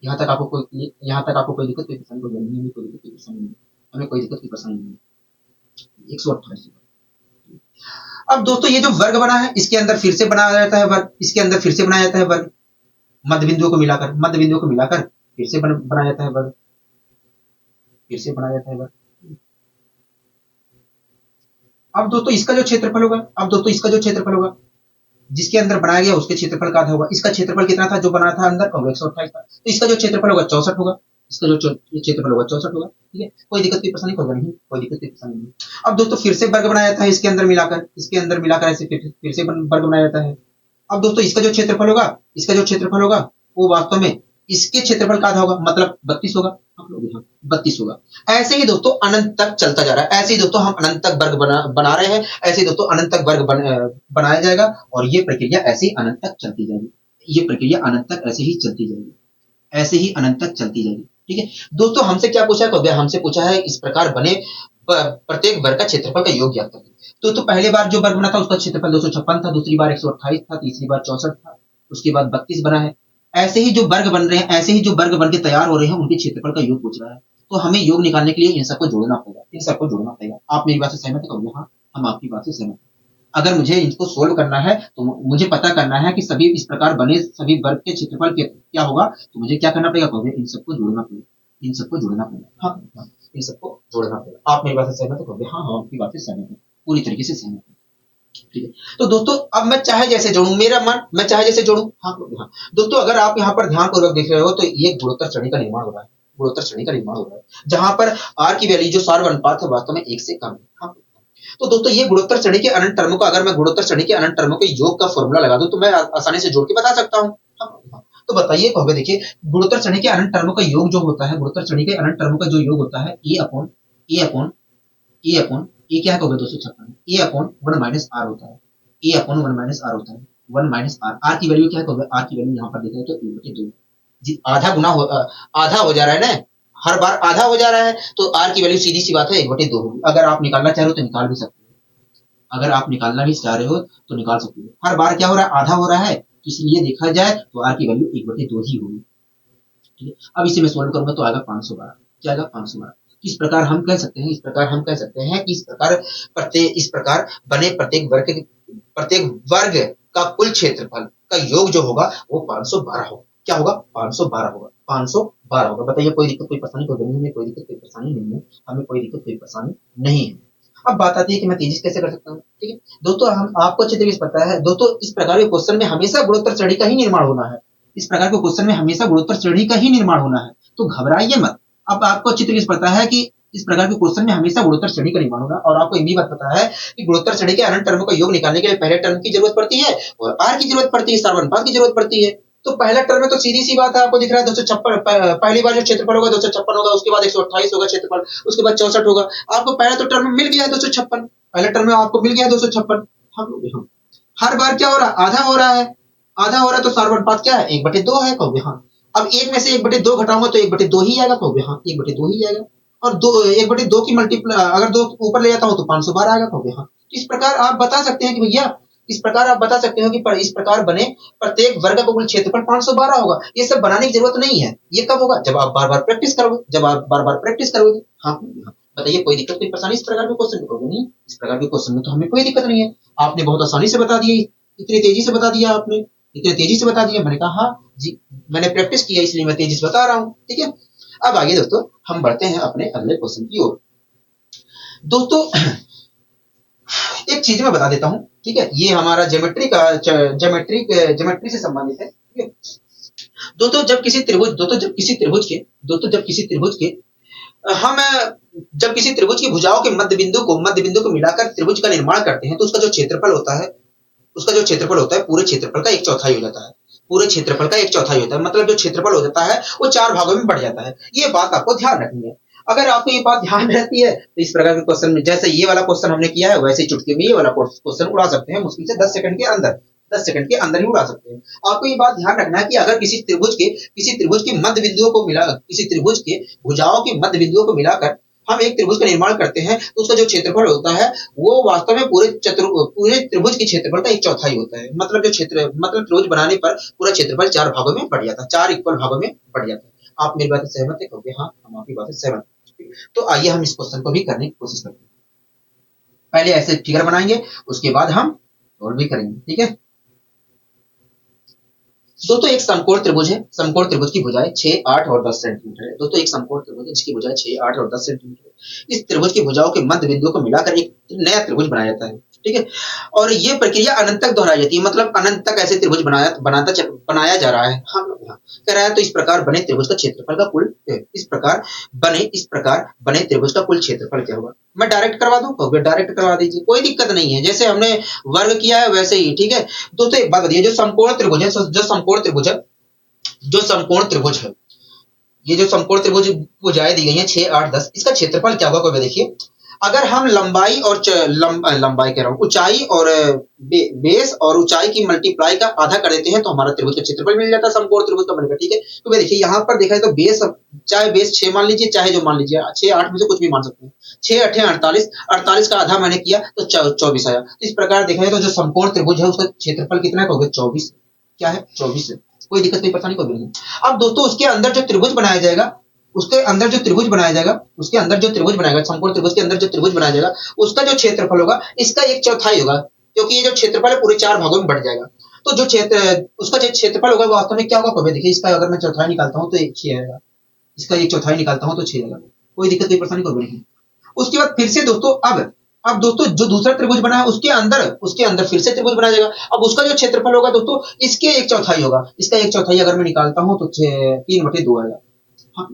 यहाँ तक आपको कोई दिक्कत कोई परेशानी होगी नहीं, कोई दिक्कत कोई परेशानी नहीं, हमें कोई दिक्कत कोई परेशानी नहीं, 128। अब दोस्तों ये जो वर्ग बना है इसके अंदर फिर से बनाया जाता है वर्ग, इसके अंदर फिर से बनाया जाता है वर्ग, मध्य बिंदुओं को मिलाकर फिर से बनाया जाता है वर्ग, फिर से बनाया जाता है वर्ग। अब दोस्तों इसका जो क्षेत्रफल होगा, जिसके अंदर बनाया गया उसके क्षेत्रफल का आधा होगा। इसका क्षेत्रफल कितना था जो बना था अंदर, 128 था, तो इसका जो क्षेत्रफल होगा 64 होगा, इसका जो क्षेत्रफल होगा 64 होगा, ठीक है। कोई दिक्कत की परेशानी होगा नहीं, कोई दिक्कत की परेशानी नहीं। अब दोस्तों फिर से वर्ग बनाया जाता है, इसके अंदर मिलाकर ऐसे फिर से वर्ग बनाया जाता है। अब दोस्तों इसका जो क्षेत्रफल होगा वो वास्तव में इसके क्षेत्रफल का आधा होगा, मतलब 32 होगा, 32 होगा। ऐसे ही दोस्तों अनंत तक चलता जा रहा है, ऐसे ही दोस्तों हम अनंत तक वर्ग बना रहे हैं, ऐसे ही दोस्तों अनंत तक वर्ग बनाया जाएगा और ये प्रक्रिया ऐसे ही अनंत तक चलती जाएगी, ये प्रक्रिया अनंत तक ऐसे ही चलती जाएगी, ऐसे ही अनंत तक चलती जाएगी, ठीक है। दोस्तों हमसे क्या पूछा है, हमसे पूछा है इस प्रकार बने प्रत्येक वर्ग का क्षेत्रफल का योग ज्ञात करें। तो पहले बार जो वर्ग बना था उसका क्षेत्रफल 256 था, दूसरी बार 128 था, तीसरी बार 64 था, उसके बाद 32 बना है। ऐसे ही जो वर्ग बन रहे हैं, ऐसे ही जो वर्ग बन के तैयार हो रहे हैं उनके क्षेत्रफल का योग पूछ रहा है। तो हमें योग निकालने के लिए इन सबको जोड़ना पड़ेगा, इन सबको जोड़ना पड़ेगा। आप मेरी बात से सहमत है? हाँ, हम आपकी बात से सहमत हैं। अगर मुझे इनको सोल्व करना है तो मुझे पता करना है कि सभी इस प्रकार बने सभी वर्ग के क्षेत्रफल क्या होगा, तो मुझे क्या करना पड़ेगा, इन सबको जोड़ना पड़ेगा, इन सबको जोड़ना पड़ेगा, हाँ, इन सबको जोड़ना पड़ेगा। आप मेरी बात से सहमत है? हाँ, हाँ, आपकी बात से सहमत है, पूरी तरीके से सहमत है, ठीक है। तो दोस्तों अब मैं चाहे जैसे जोड़ू, मेरा मन मैं चाहे जैसे जोड़ू, हाँ, हाँ। दोस्तों अगर आप यहाँ पर ध्यानपूर्वक देख रहे हो तो ये गुणोत्तर श्रेणी का निर्माण हो रहा है, गुणोत्तर श्रेणी का निर्माण हो रहा है, जहां पर आर की वैल्यू जो सार अनुपात है वास्तव में 1 से कम है, हाँ। तो दोस्तों ये गुणोत्तर श्रेणी के अनंत टर्मों का, अगर मैं गुणोत्तर श्रेणी के अनंत टर्मों के योग का फॉर्मूला लगा दूं तो मैं आसानी से जोड़ के बता सकता हूँ, हाँ। तो बताइए, देखिए गुणोत्तर श्रेणी के अनंत टर्मों का योग जो होता है, गुणोत्तर श्रेणी के अनंत टर्मों का जो योग होता है ए क्या है, 256, ए अपॉन 1 माइनस आर होता है, ए अपॉन 1 माइनस आर होता है, 1 माइनस आर। आर की वैल्यू क्या है, आर की वैल्यू यहाँ पर देखें तो 1/2 आधा गुना आधा हो जा रहा है ना, हर बार आधा हो जा रहा है, तो आर की वैल्यू सीधी सी बात है 1/2 होगी। अगर आप निकालना चाह रहे हो तो निकाल भी सकते हो, अगर आप निकालना भी चाह रहे हो तो निकाल सकते हो। हर बार क्या हो रहा है, आधा हो रहा है, इसलिए देखा जाए तो आर की वैल्यू 1/2 ही होगी, ठीक है। अब इसे मैं सोल्व करूंगा तो आएगा 512, क्या आएगा, 512। इस प्रकार हम कह सकते हैं कि इस प्रकार बने प्रत्येक वर्ग प्रत्येक वर्ग का कुल क्षेत्रफल का योग जो होगा वो 512 होगा। क्या होगा? 512 होगा। 512 होगा। बताइए कोई दिक्कत कोई परेशानी कोई नहीं है, कोई दिक्कत कोई परेशानी नहीं है, हमें कोई दिक्कत कोई परेशानी नहीं है। अब बात आती है कि मैं तेजी से कैसे कर सकता हूँ। ठीक है दोस्तों, हम आपको अच्छी तरीके से पता है दोस्तों, इस प्रकार के क्वेश्चन में हमेशा गुणोत्तर श्रेणी का ही निर्माण होना है। इस प्रकार के क्वेश्चन में हमेशा गुणोत्तर श्रेणी का ही निर्माण होना है, तो घबराइए मत। अब आपको अच्छी तरीके से पता है कि इस प्रकार के क्वेश्चन में हमेशा गुणोत्तर श्रेणी का निर्माण होगा, और आपको ये भी बात पता है कि गुणोत्तर श्रेणी के अनंत टर्मों का योग निकालने के लिए पहले टर्म की जरूरत पड़ती है और आर की जरूरत पड़ती है, सार्वनुपात की जरूरत पड़ती है। तो पहला टर्म में तो सीधी सी बात है, आपको दिख रहा है 256, पहली बार जो क्षेत्रफल होगा 256 होगा, उसके बाद 128 होगा क्षेत्रफल, उसके बाद 64 होगा। आपको पहला तो टर्म मिल गया 256, पहले टर्म में आपको मिल गया 256। हम हर बार क्या हो रहा है? आधा हो रहा है, आधा हो रहा है, तो सार्वनुपात क्या है? 1/2 है, कहोगे हाँ। अब एक में से 1/2 घटाऊंगा तो 1/2 ही आएगा, कहोगे हाँ 1/2 ही आएगा। और 1/2 की मल्टीप्लाई अगर 2 ऊपर ले जाता हूं तो 512 आएगा, कहोगे हाँ। इस प्रकार आप बता सकते हैं कि भैया, इस प्रकार आप बता सकते हो कि इस प्रकार बने प्रत्येक वर्ग का कुल क्षेत्रफल 512 होगा। ये सब बनाने की जरूरत नहीं है, ये कब होगा? जब आप बार बार प्रैक्टिस करोगे, जब आप बार बार प्रैक्टिस करोगे। हाँ, बताइए कोई दिक्कत कोई परेशानी इस प्रकार के क्वेश्चन में? नहीं, इस प्रकार के क्वेश्चन में तो हमें कोई दिक्कत नहीं है। आपने बहुत आसानी से बता दिया, इतनी तेजी से बता दिया आपने, इतनी तेजी से बता दिया। मैंने कहा हाँ जी, मैंने प्रैक्टिस किया इसलिए मैं तेजी से बता रहा हूँ। ठीक है, अब आइए दोस्तों हम बढ़ते हैं अपने अगले क्वेश्चन की ओर। दोस्तों एक चीज मैं बता देता हूँ, ठीक है, ये हमारा ज्योमेट्री से संबंधित है। ठीक है दोस्तों, जब किसी त्रिभुज के हम जब किसी त्रिभुज की भुजाओं के मध्य बिंदु को मिलाकर त्रिभुज का निर्माण करते हैं, तो उसका जो क्षेत्रफल होता है, पूरे क्षेत्रफल का 1/4 हो जाता है। पूरे क्षेत्रफल का 1/4 होता है, मतलब जो क्षेत्रफल हो जाता है वो 4 भागों में बढ़ जाता है। ये बात आपको ध्यान रखनी है। अगर आपको ये बात ध्यान रहती है तो इस प्रकार के क्वेश्चन में, जैसे ये वाला क्वेश्चन हमने किया है, वैसे ही चुटकी में ये वाला क्वेश्चन उड़ा सकते हैं मुश्किल से 10 सेकंड के अंदर, 10 सेकंड के अंदर ही उड़ा सकते हैं। आपको ये बात ध्यान रखना है कि अगर किसी त्रिभुज के मध्य बिंदुओं को मिला किसी त्रिभुज के भुजाओं के मध्य बिंदुओं को मिलाकर हम एक त्रिभुज का निर्माण करते हैं, तो उसका जो क्षेत्रफल होता है वो वास्तव में पूरे त्रिभुज के क्षेत्रफल का 1/4 होता है। मतलब त्रिभुज बनाने पर पूरा क्षेत्रफल 4 भागों में बढ़ जाता है, 4 इक्वल भागों में बढ़ जाता है। आप मेरी बात से सहमत है? क्योंकि हाँ, हम आपकी बात से सहमत हैं। तो आइए हम इस क्वेश्चन को भी करने की कोशिश करते हैं। पहले ऐसे फिगर बनाएंगे, उसके बाद हम सॉल्व भी करेंगे। ठीक है दोस्तों, एक समकोण त्रिभुज है। समकोण त्रिभुज की भुजाएं 6, 8 और 10 सेंटीमीटर है। दोस्तों एक समकोण त्रिभुज है जिसकी भुजाएं 6, 8 और 10 सेंटीमीटर है। इस त्रिभुज की भुजाओं के मध्य बिंदुओं को मिलाकर एक नया त्रिभुज बनाया जाता है। ठीक है, और ये प्रक्रिया अनंत तक दोहराई जाती है, मतलब अनंत तक ऐसे त्रिभुज बनाया जा रहा है। हम कह रहा है तो इस प्रकार बने त्रिभुज का क्षेत्रफल का कुल इस प्रकार बने त्रिभुज का कुल क्षेत्रफल क्या होगा? मैं डायरेक्ट करवा दूं तो डायरेक्ट करवा दीजिए, कोई दिक्कत नहीं है, जैसे हमने वर्ग किया है वैसे ही। ठीक है दोस्तों, एक बात बताइए, जो समकोण त्रिभुज है, ये जो समकोण त्रिभुज भुजाएं दी गई हैं 6, 8, 10, इसका क्षेत्रफल क्या होगा? कोई देखिए, अगर हम लंबाई और लंबाई कह रहा हूँ, ऊंचाई और बेस और ऊंचाई की मल्टीप्लाई का आधा कर देते हैं तो हमारा त्रिभुज का क्षेत्रफल मिल जाता है, समकोण त्रिभुज का बनेगा। ठीक है, तो वे देखिए यहाँ पर देखा है तो बेस, चाहे बेस 6 मान लीजिए, चाहे जो मान लीजिए 6, 8 में से कुछ भी मान सकते हैं। 6, 8, 48, 48 का आधा मैंने किया तो 24 आया। तो इस प्रकार देखा जाए तो जो समकोण त्रिभुज है उसका क्षेत्रफल कितना है? 24। क्या है? 24 है। कोई दिक्कत कोई परेशानी कोई नहीं। अब दोस्तों उसके अंदर जो त्रिभुज बनाया जाएगा, समकोण त्रिभुज के अंदर जो त्रिभुज बनाया जाएगा, उसका जो क्षेत्रफल होगा इसका 1/4 होगा, क्योंकि ये जो क्षेत्रफल है पूरे 4 भागों में बढ़ जाएगा। तो जो उसका जो क्षेत्रफल होगा वास्तव में क्या होगा? देखिए इसका अगर मैं चौथाई निकालता हूँ तो 6 आएगा, इसका 1/4 निकालता हूँ तो 6 आएगा। कोई दिक्कत कोई परेशानी कोई नहीं। उसके बाद फिर से दोस्तों अब दोस्तों जो दूसरा त्रिभुज बना है उसके अंदर फिर से त्रिभुज बनाया जाएगा। अब उसका जो क्षेत्रफल होगा दोस्तों इसके 1/4 होगा, इसका 1/4 अगर मैं निकालता हूं तो 3/2 आएगा। हाँ,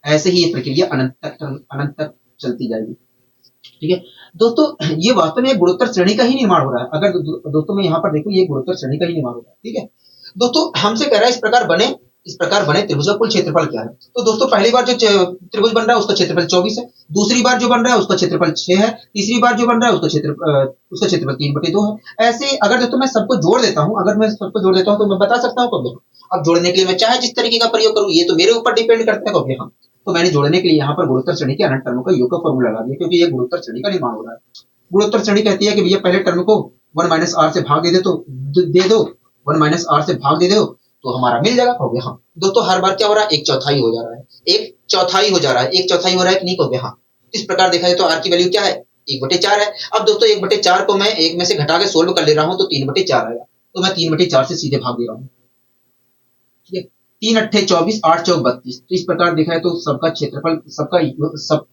ऐसे ही ये प्रक्रिया अनंत तक चलती जाएगी। ठीक है दोस्तों, ये वास्तव में गुणोत्तर श्रेणी का ही निर्माण हो रहा है। अगर दोस्तों मैं यहाँ पर देखूं, ये गुणोत्तर श्रेणी का ही निर्माण हो रहा है। ठीक है दोस्तों, हमसे कह रहा है इस प्रकार बने त्रिभुज का कुल क्षेत्रफल क्या है? तो दोस्तों पहली बार जो त्रिभुज बन रहा है उसका क्षेत्रफल 24 है, दूसरी बार जो बन रहा है उसका क्षेत्रफल 6 है, तीसरी बार जो बन रहा है उसका क्षेत्रफल 3/2 है। ऐसे अगर दोस्तों मैं सबको जोड़ देता हूँ तो मैं बता सकता हूँ कब। अब जोड़ने के लिए मैं चाहे जिस तरीके का प्रयोग करूँ, ये तो मेरे ऊपर डिपेंड करता है कब। हाँ, तो मैंने जोड़ने के लिए यहाँ पर गुणोत्तर श्रेणी के अनंत टर्मों का योग का फॉर्मूला लगा दिया, क्योंकि ये गुणोत्तर श्रेणी का निर्माण हो रहा है। गुणोत्तर श्रेणी कहती है कि भैया पहले टर्म को 1 - r से भाग दे दो 1 - r से भाग दे दो तो हमारा मिल जाएगा। हो गया। हाँ दोस्तों, हर बार क्या हो रहा है? 1/4 हो जा रहा है, 1/4 हो जा रहा है, 1/4 हो रहा है कि नहीं? हो गया। हाँ, इस प्रकार देखा जाए तो r की वैल्यू क्या है? 1/4 है। अब दोस्तों 1/4 को मैं 1 में से घटा के सोल्व कर ले रहा हूँ तो 3/4 आएगा, तो मैं 3/4 से सीधे भाग दे रहा हूँ। ठीक है, 3 अट्ठे 24, 8 चौक 32। तो इस प्रकार देखा है तो सबका क्षेत्रफल सब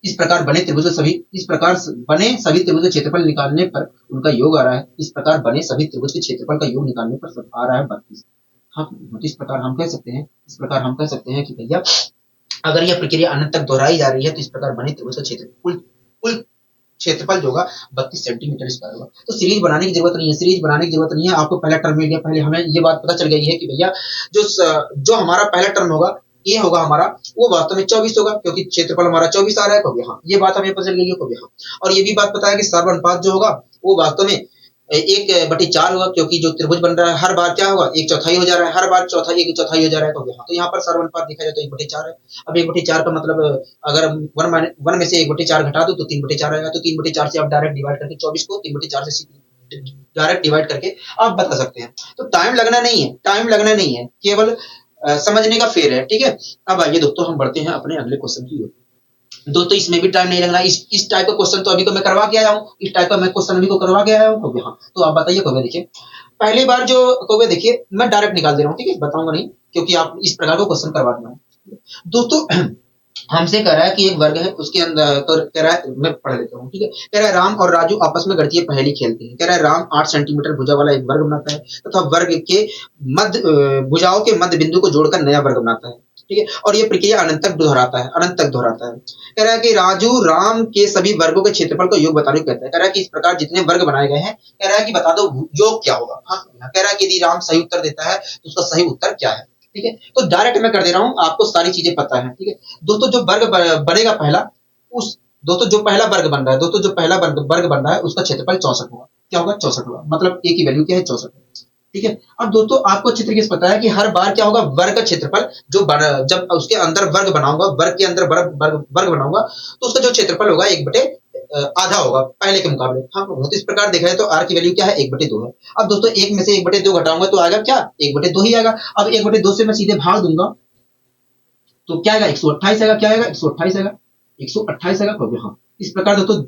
इस प्रकार बने त्रिभुज सभी इस प्रकार बने सभी त्रिभुज क्षेत्रफल निकालने पर उनका योग आ रहा है। इस प्रकार बने सभी त्रिभुज के क्षेत्रफल का योग निकालने पर सब आ रहा है 32। हाँ, तो इस प्रकार हम कह सकते हैं कि भैया अगर यह प्रक्रिया अनंत तक दोहराई जा रही है तो इस प्रकार बने त्रिभुज का क्षेत्र कुल क्षेत्रफल जो होगा 32 सेंटीमीटर स्क्वायर होगा। तो सीरीज बनाने की जरूरत नहीं है, आपको पहला टर्म मिल गया। पहले हमें ये बात पता चल गई है कि भैया जो हमारा पहला टर्म होगा ये होगा हमारा, वो वास्तव में 24 होगा, क्योंकि क्षेत्रफल हमारा 24 आ रहा है। कब यहाँ ये बात हमें पता चल गई है कब यहाँ। और ये भी बात पता है कि सर्व अनुपात जो होगा वो वास्तव में 1/4 होगा, क्योंकि जो त्रिभुज बन रहा है हर बार क्या होगा 1/4 हो जा रहा है, हर बार 1/4 हो जा रहा है। तो यहाँ पर सर्व अनुपात देखा जाए तो 1/4 है। अब 1/4 का मतलब अगर 1 में से 1/4 घटा दो तो 3/4 आएगा। तो 3/4 से आप डायरेक्ट डिवाइड करके 24 को 3/4 से डायरेक्ट डिवाइड करके आप बता सकते हैं। तो टाइम लगना नहीं है, केवल समझने का फेर है। ठीक है, अब आइए दोस्तों हम बढ़ते हैं अपने अगले क्वेश्चन की ओर। दोस्तों इसमें भी टाइम नहीं लगना। इस टाइप का क्वेश्चन तो अभी को मैं करवा के आया हूँ, इस टाइप का मैं क्वेश्चन अभी को करवा के आया हूँ। हाँ, तो आप बताइए कौवे। देखिए पहली बार जो कौवे देखिए मैं डायरेक्ट निकाल दे रहा हूँ, ठीक है, बताऊंगा नहीं, क्योंकि आप इस प्रकार का क्वेश्चन करवा दिया हूँ। दोस्तों हमसे कह रहा है कि एक वर्ग है, उसके अंदर तो कह रहा है, मैं पढ़ लेता हूँ। ठीक है, कह रहा है राम और राजू आपस में गणितीय पहेली खेलते हैं। कह रहा है राम 8 सेंटीमीटर भुजा वाला एक वर्ग बनाता है तथा वर्ग के मध्य भुजाओं के मध्य बिंदु को जोड़कर नया वर्ग बनाता है। ठीक है, और ये प्रक्रिया अनंत तक दोहराता है। कह रहा है कि राजू राम के सभी वर्गों के क्षेत्रफल का योग बताने को कहता है। कह रहा है कि इस प्रकार जितने वर्ग बनाए गए हैं, कह रहा है कि बता दो योग क्या होगा। हाँ, कह रहा है कि यदि राम सही उत्तर देता है तो उसका सही उत्तर क्या है। ठीक है, तो डायरेक्ट मैं कर दे रहा हूँ, आपको सारी चीजें पता है। ठीक है दोस्तों, जो वर्ग बनेगा पहला, उस दोस्तों जो पहला वर्ग बन रहा है, वर्ग बन रहा है उसका क्षेत्रफल 64 होगा। क्या होगा 64 होगा, मतलब ए की वैल्यू क्या है 64। ठीक है, अब दोस्तों आपको अच्छी तरीके से पता है कि हर बार क्या होगा, वर्ग का क्षेत्रफल जब उसके अंदर वर्ग बनाऊंगा, वर्ग के अंदर वर्ग बनाऊंगा तो उसका जो क्षेत्रफल होगा 1/आधा होगा पहले के मुकाबले। हाँ, तो इस प्रकार देखा जाए तो आर की वैल्यू क्या है 1/2 है। अब दोस्तों 1 में से 1/2 घटाऊंगा तो आएगा क्या 1/2 ही आएगा। अब 1/2 से मैं सीधे भाग दूंगा तो क्या आएगा 128 आएगा। क्या आएगा 128 आएगा, 128 आएगा। हाँ, इस प्रकार दोस्तों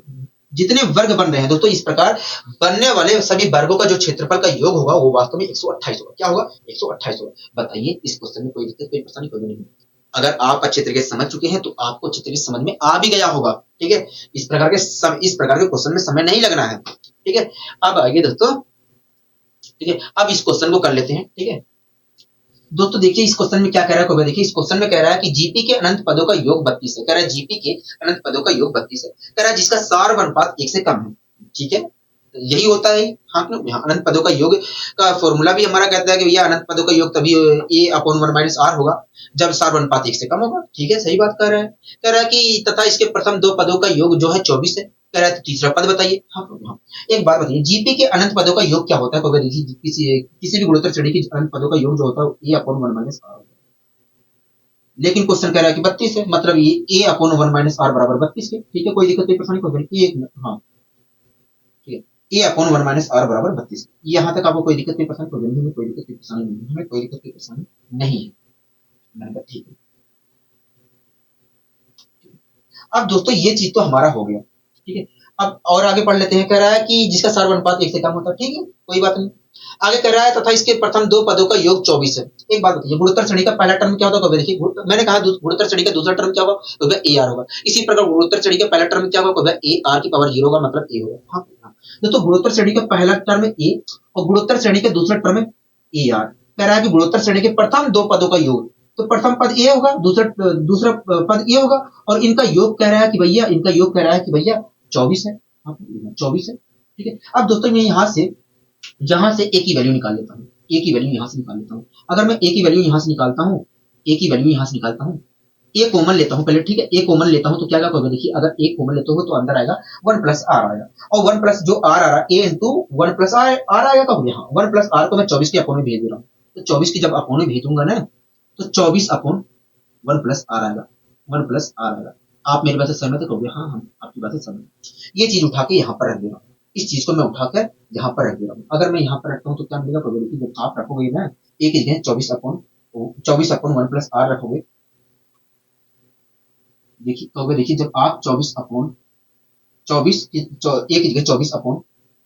जितने वर्ग बन रहे हैं दोस्तों, इस प्रकार बनने वाले सभी वर्गों का जो क्षेत्रफल का योग होगा वो वास्तव में 128 होगा। क्या होगा 128 होगा। बताइए इस क्वेश्चन में कोई दिक्कत कोई परेशानी कोई नहीं। अगर आप अच्छे तरीके से समझ चुके हैं तो आपको अच्छे तरीके से समझ में आ भी गया होगा। ठीक है, इस प्रकार के क्वेश्चन में समय नहीं लगना है। ठीक है, अब आइए दोस्तों, ठीक है, अब इस क्वेश्चन को कर लेते हैं। ठीक है दोस्तों, देखिए इस क्वेश्चन में क्या कह रहा है, देखिए इस क्वेश्चन में कह रहा है कि जीपी के अनंत पदों का योग 32 है। कह रहा है जीपी के अनंत पदों का योग 32 है। कह रहा है जिसका सार अनुपात 1 से कम है। ठीक है, यही होता है। हाँ, यहाँ अनंत पदों का योग का फॉर्मूला भी हमारा कहता है कि भैया अनंत पदों का योग तभी a/1 - r होगा जब सार अनुपात 1 से कम होगा। ठीक है, सही बात कर रहा है। कह रहा है कि तथा इसके प्रथम 2 पदों का योग जो है 24 है। कह रहा है तो तीसरा पद बताइए। हाँ, एक बात बताइए, जीपी के अनंत पदों का योग क्या होता है। तो देखिए किसी भी गुणोत्तर श्रेणी के अनंत पदों का योग जो होता है a/1 - r होता है। लेकिन क्वेश्चन कह रहा है कि 32 है, मतलब ये a/1 - r बराबर 32 है। ठीक है, कोई दिक्कत कोई परेशानी कोई एक। हाँ, ठीक है, a/1 - r बराबर 32। यहाँ तक आपको कोई दिक्कत कोई परेशानी कोई नहीं है, कोई दिक्कत कोई परेशानी नहीं है, हमें कोई दिक्कत कोई परेशानी नहीं है। मैंने कहा ठीक है। अब दोस्तों ये चीज तो हमारा हो गया। ठीक है, अब और आगे पढ़ लेते हैं। कह रहा है कि जिसका सार अनुपात 1 से कम होता है। ठीक है, कोई बात नहीं। आगे कह रहा है तथा इसके प्रथम 2 पदों का योग 24 है। एक बात बताइए, गुणोत्तर श्रेणी का पहला टर्म क्या होता है। देखिए मैंने कहा गुणोत्तर श्रेणी का दूसरा टर्म क्या होगा, तो वह ए आर होगा। इसी प्रकार गुणोत्तर श्रेणी का पहला टर्म क्या होगा, वह ए आर की पावर 0 होगा, मतलब ए होगा। हाँ, दोस्तों गुणोत्तर श्रेणी का पहला टर्म है ए और गुणोत्तर श्रेणी का दूसरा टर्म है ए आर। कह रहा है कि गुणोत्तर श्रेणी के प्रथम 2 पदों का योग, तो प्रथम पद ए होगा, दूसरा पद ए होगा, और इनका योग कह रहा है कि भैया 24 है। 24 है। ठीक है, अब दोस्तों मैं यहाँ से जहां से ए की वैल्यू निकाल लेता हूँ, ए की वैल्यू यहां से निकाल लेता हूँ। अगर मैं ए की वैल्यू यहां से निकालता हूँ, ए की वैल्यू यहां से निकालता हूँ, ए कॉमन लेता हूँ पहले। ठीक है, ए कॉमन लेता हूँ तो क्या होगा, देखिए अगर ए कॉमन लेते हो तो अंदर आएगा 1 प्लस आर आएगा, और 1 प्लस जो आर आ रहा है ए इंटू 1 प्लस आर आएगा। कब यहाँ 1 प्लस आर को मैं 24 के अपोन में भेज दे रहा हूँ, तो 24 की जब अपोन में भेजूंगा ना तो 24 अपोन 1 प्लस आर आएगा, 1 प्लस आर आएगा। आप मेरी बात से सहमत हो? हाँ, हम आपकी बात से सहमत। ये चीज उठा के यहाँ पर रख दे रहा हूँ, इस चीज को मैं उठाकर यहाँ पर रख दे रहा हूँ। अगर मैं यहाँ पर रखता हूँ तो क्या मिलेगा, प्रोबेबिलिटी जब आप रखोगे ना ए की जगह 24 अपॉन 1 प्लस आर रखोगे, देखिए जब आप 24 अपॉन 24 एक की जगह 24 अपॉन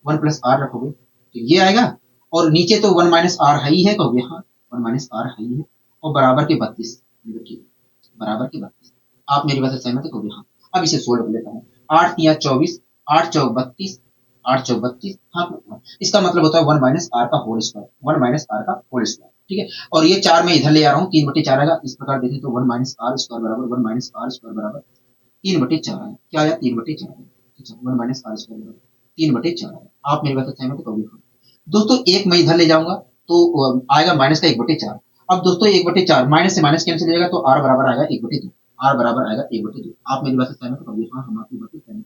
1 प्लस आर रखोगे तो ये आएगा, और नीचे तो 1 माइनस आर है ही है, कहोगे हाँ 1 माइनस आर है ही है, और बराबर के 32, बराबर के 32। आप मेरी बात से सहमत है, कहोगे हाँ। अब इसे सोल्व कर लेता हूँ। 8 या 24, 8 चौक 32, 8 चौक 32, हाँ इसका मतलब होता है 1 माइनस आर का होल स्क्वायर, 1 माइनस आर का होल स्क्वायर, ठीक है। और ये 4 मैं इधर ले आ रहा हूँ, 3/4 आएगा। इस प्रकार देखें तो 1 माइनस आर स्क्वायर बराबर 1 माइनस आर स्क्वायर बराबर 3/4 आया। क्या आया? 3/4 आया। अच्छा 1 माइनस आर स्क्वायर बराबर 3/4 आया। आप मेरी बात से सहमत हो, कहोगे हाँ। दोस्तों एक मैं इधर ले जाऊंगा तो आएगा माइनस का 1/4। अब दोस्तों 1/4 माइनस से माइनस कैंसिल हो जाएगा तो आर बराबर आएगा 1/2, आर बराबर आएगा 1/2। आप मेरी बात से सहमत हो, कहोगे हाँ हम आपकी बात से सहमत हैं।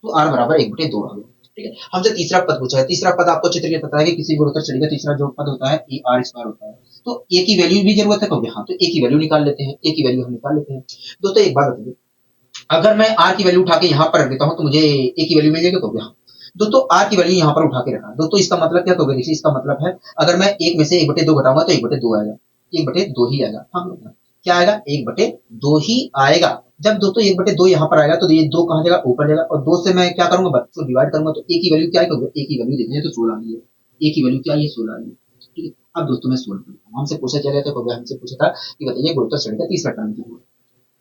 तो आर बराबर 1/2 आ गया, ठीक है। हमसे तीसरा पद पूछा है। तीसरा पद आपको चित्र में पता है कि किसी गुणोत्तर श्रेणी का तीसरा जो पद होता है ए आर स्क्वायर होता है। तो ए की वैल्यू भी जरूरत है, कहोगे हाँ। तो ए की वैल्यू निकाल लेते हैं, ए की वैल्यू हम निकाल लेते हैं। दोस्तों एक बात बताइए, अगर मैं आर की वैल्यू उठा के यहाँ पर रख देता हूँ तो मुझे ए की वैल्यू मिल जाएगी, कहोगे हाँ। दोस्तों आर की वैल्यू यहाँ पर उठा के रखा, दोस्तों इसका मतलब क्या, कहोगे देखिए इसका मतलब है अगर मैं एक में से 1/2 घटाऊंगा तो 1/2 आएगा, 1/2 ही आएगा। हाँ क्या आएगा? 1/2 ही आएगा। जब दोस्तों 1/2 यहाँ पर आएगा तो ये 2 कहाँ जाएगा? ऊपर जाएगा, और 2 से मैं क्या करूंगा? 32 को डिवाइड करूंगा तो ए की वैल्यू क्या है? ए की वैल्यू देखने तो 16 आई है। ए की वैल्यू क्या है? 16 आई है, ठीक है। अब दोस्तों मैं सोल्व करता हूँ। हमसे पूछा क्या गया था? हमसे पूछा था कि बताइए गुणोत्तर श्रेणी का तीसरा टर्म क्या हुआ,